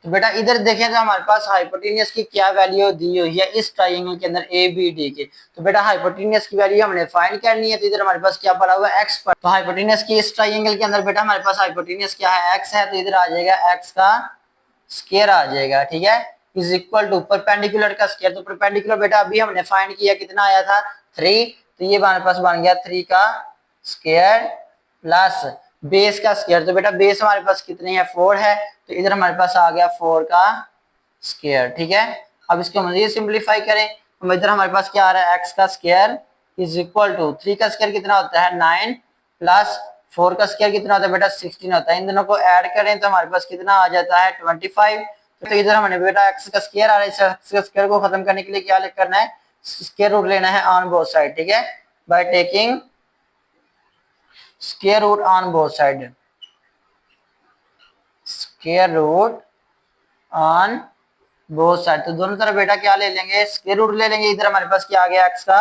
तो बेटा इधर देखें तो हमारे पास हाइपोटेन्यूस की क्या वैल्यू दी हुई है इस ट्राइंगल के अंदर ए बी डी के। तो बेटा हाइपोटेन्यूस की वैल्यू हमने फाइंड करनी है। तो इधर हमारे पास क्या पड़ा हुआ है, एक्स पर। तो हाइपोटेन्यूस की इस ट्राइंगल के अंदर बेटा हमारे पास हाइपोटेन्यूस क्या है, एक्स है। तो इधर आ जाएगा एक्स का स्क्वायर आ जाएगा, ठीक है, इज इक्वल टू परपेंडिकुलर का स्क्वायर। तो परपेंडिकुलर बेटा अभी हमने फाइंड किया कितना आया था, 3। तो ये हमारे पास बन गया 3 का स्क्वायर प्लस बेस का स्क्वायर। तो बेटा बेस हमारे पास कितनी है, 4 है। तो इधर हमारे पास आ गया 4 का स्क्वायर, ठीक है। अब इसको मजीद सिंप्लीफाई करें तो इधर हमारे पास क्या आ रहा है, एक्स का स्क्वायर इज इक्वल टू 3 का स्क्वायर कितना होता है, 9 प्लस 4 का स्क्वायर कितना होता है बेटा, 16 होता है। इन दोनों को ऐड करें तो हमारे पास कितना आ जाता है, 25। तो इधर हमने बेटा एक्स का स्क्वायर आ रहा है, इस एक्स का स्क्वायर को खत्म करने के लिए क्या करना है, स्क्वायर रूट लेना है ऑन बोथ साइड, ठीक है, by taking square root on both side, square root on both side. तो दोनों तरफ बेटा क्या ले लेंगे, स्क्वायर रूट ले लेंगे। इधर हमारे पास क्या आ गया, एक्स का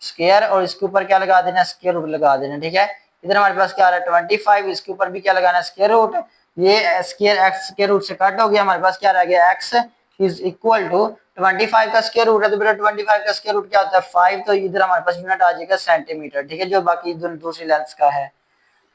स्क्वायर, और इसके ऊपर क्या लगा देना, स्क्वायर रूट लगा देना। ठीक है, इधर हमारे पास क्या आ रहा है 25, इसके ऊपर भी क्या लगाना, स्क्वायर रूट। ये स्क्वायर एक्स स्क्वायर रूट से कट हो गया, हमारे पास क्या रह गया, एक्स इज इक्वल टू 25 का स्क्वायर रूट है, तो बेटा 25 का स्क्वायर रूट क्या होता है 5, तो इधर हमारे पास यूनिट आ जाएगा सेंटीमीटर। ठीक है, जो बाकी दूसरी लेंथ का है।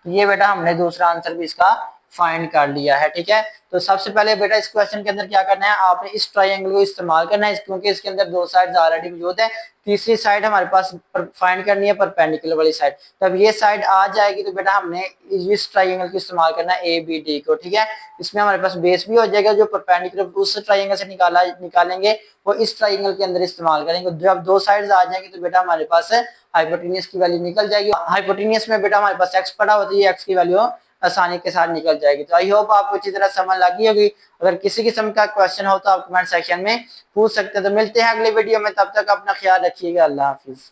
तो ये बेटा हमने दूसरा आंसर भी इसका फाइंड कर लिया है। ठीक है, तो सबसे पहले बेटा इस क्वेश्चन के अंदर क्या करना है, आपने इस ट्रायंगल को इस्तेमाल करना है, क्योंकि इसके अंदर दो साइड ऑलरेडी मौजूद है। तीसरी साइड हमारे पास फाइंड करनी है परपेंडिकुलर वाली साइड। तब ये साइड आ जाएगी तो बेटा हमने इस ट्रायंगल को इस्तेमाल करना है ए बी डी को। ठीक है, इसमें हमारे पास बेस भी हो जाएगा, जो परपेंडिकुलर उस ट्रायंगल से निकालेंगे वो इस ट्रायंगल के अंदर इस्तेमाल करेंगे। जब दो साइड्स आ जाएंगे तो बेटा हमारे पास हाइपोटेन्यूज की वैल्यू निकल जाएगी। हाइपोटेन्यूज में बेटा हमारे पास एक्स पड़ा होता है, ये एक्स की वैल्यू आसानी के साथ निकल जाएगी। तो आई होप आपको अच्छी तरह समझ लगी होगी। अगर किसी किस्म का क्वेश्चन हो तो आप कमेंट सेक्शन में पूछ सकते हैं। तो मिलते हैं अगले वीडियो में, तब तक अपना ख्याल रखिएगा। अल्लाह हाफिज।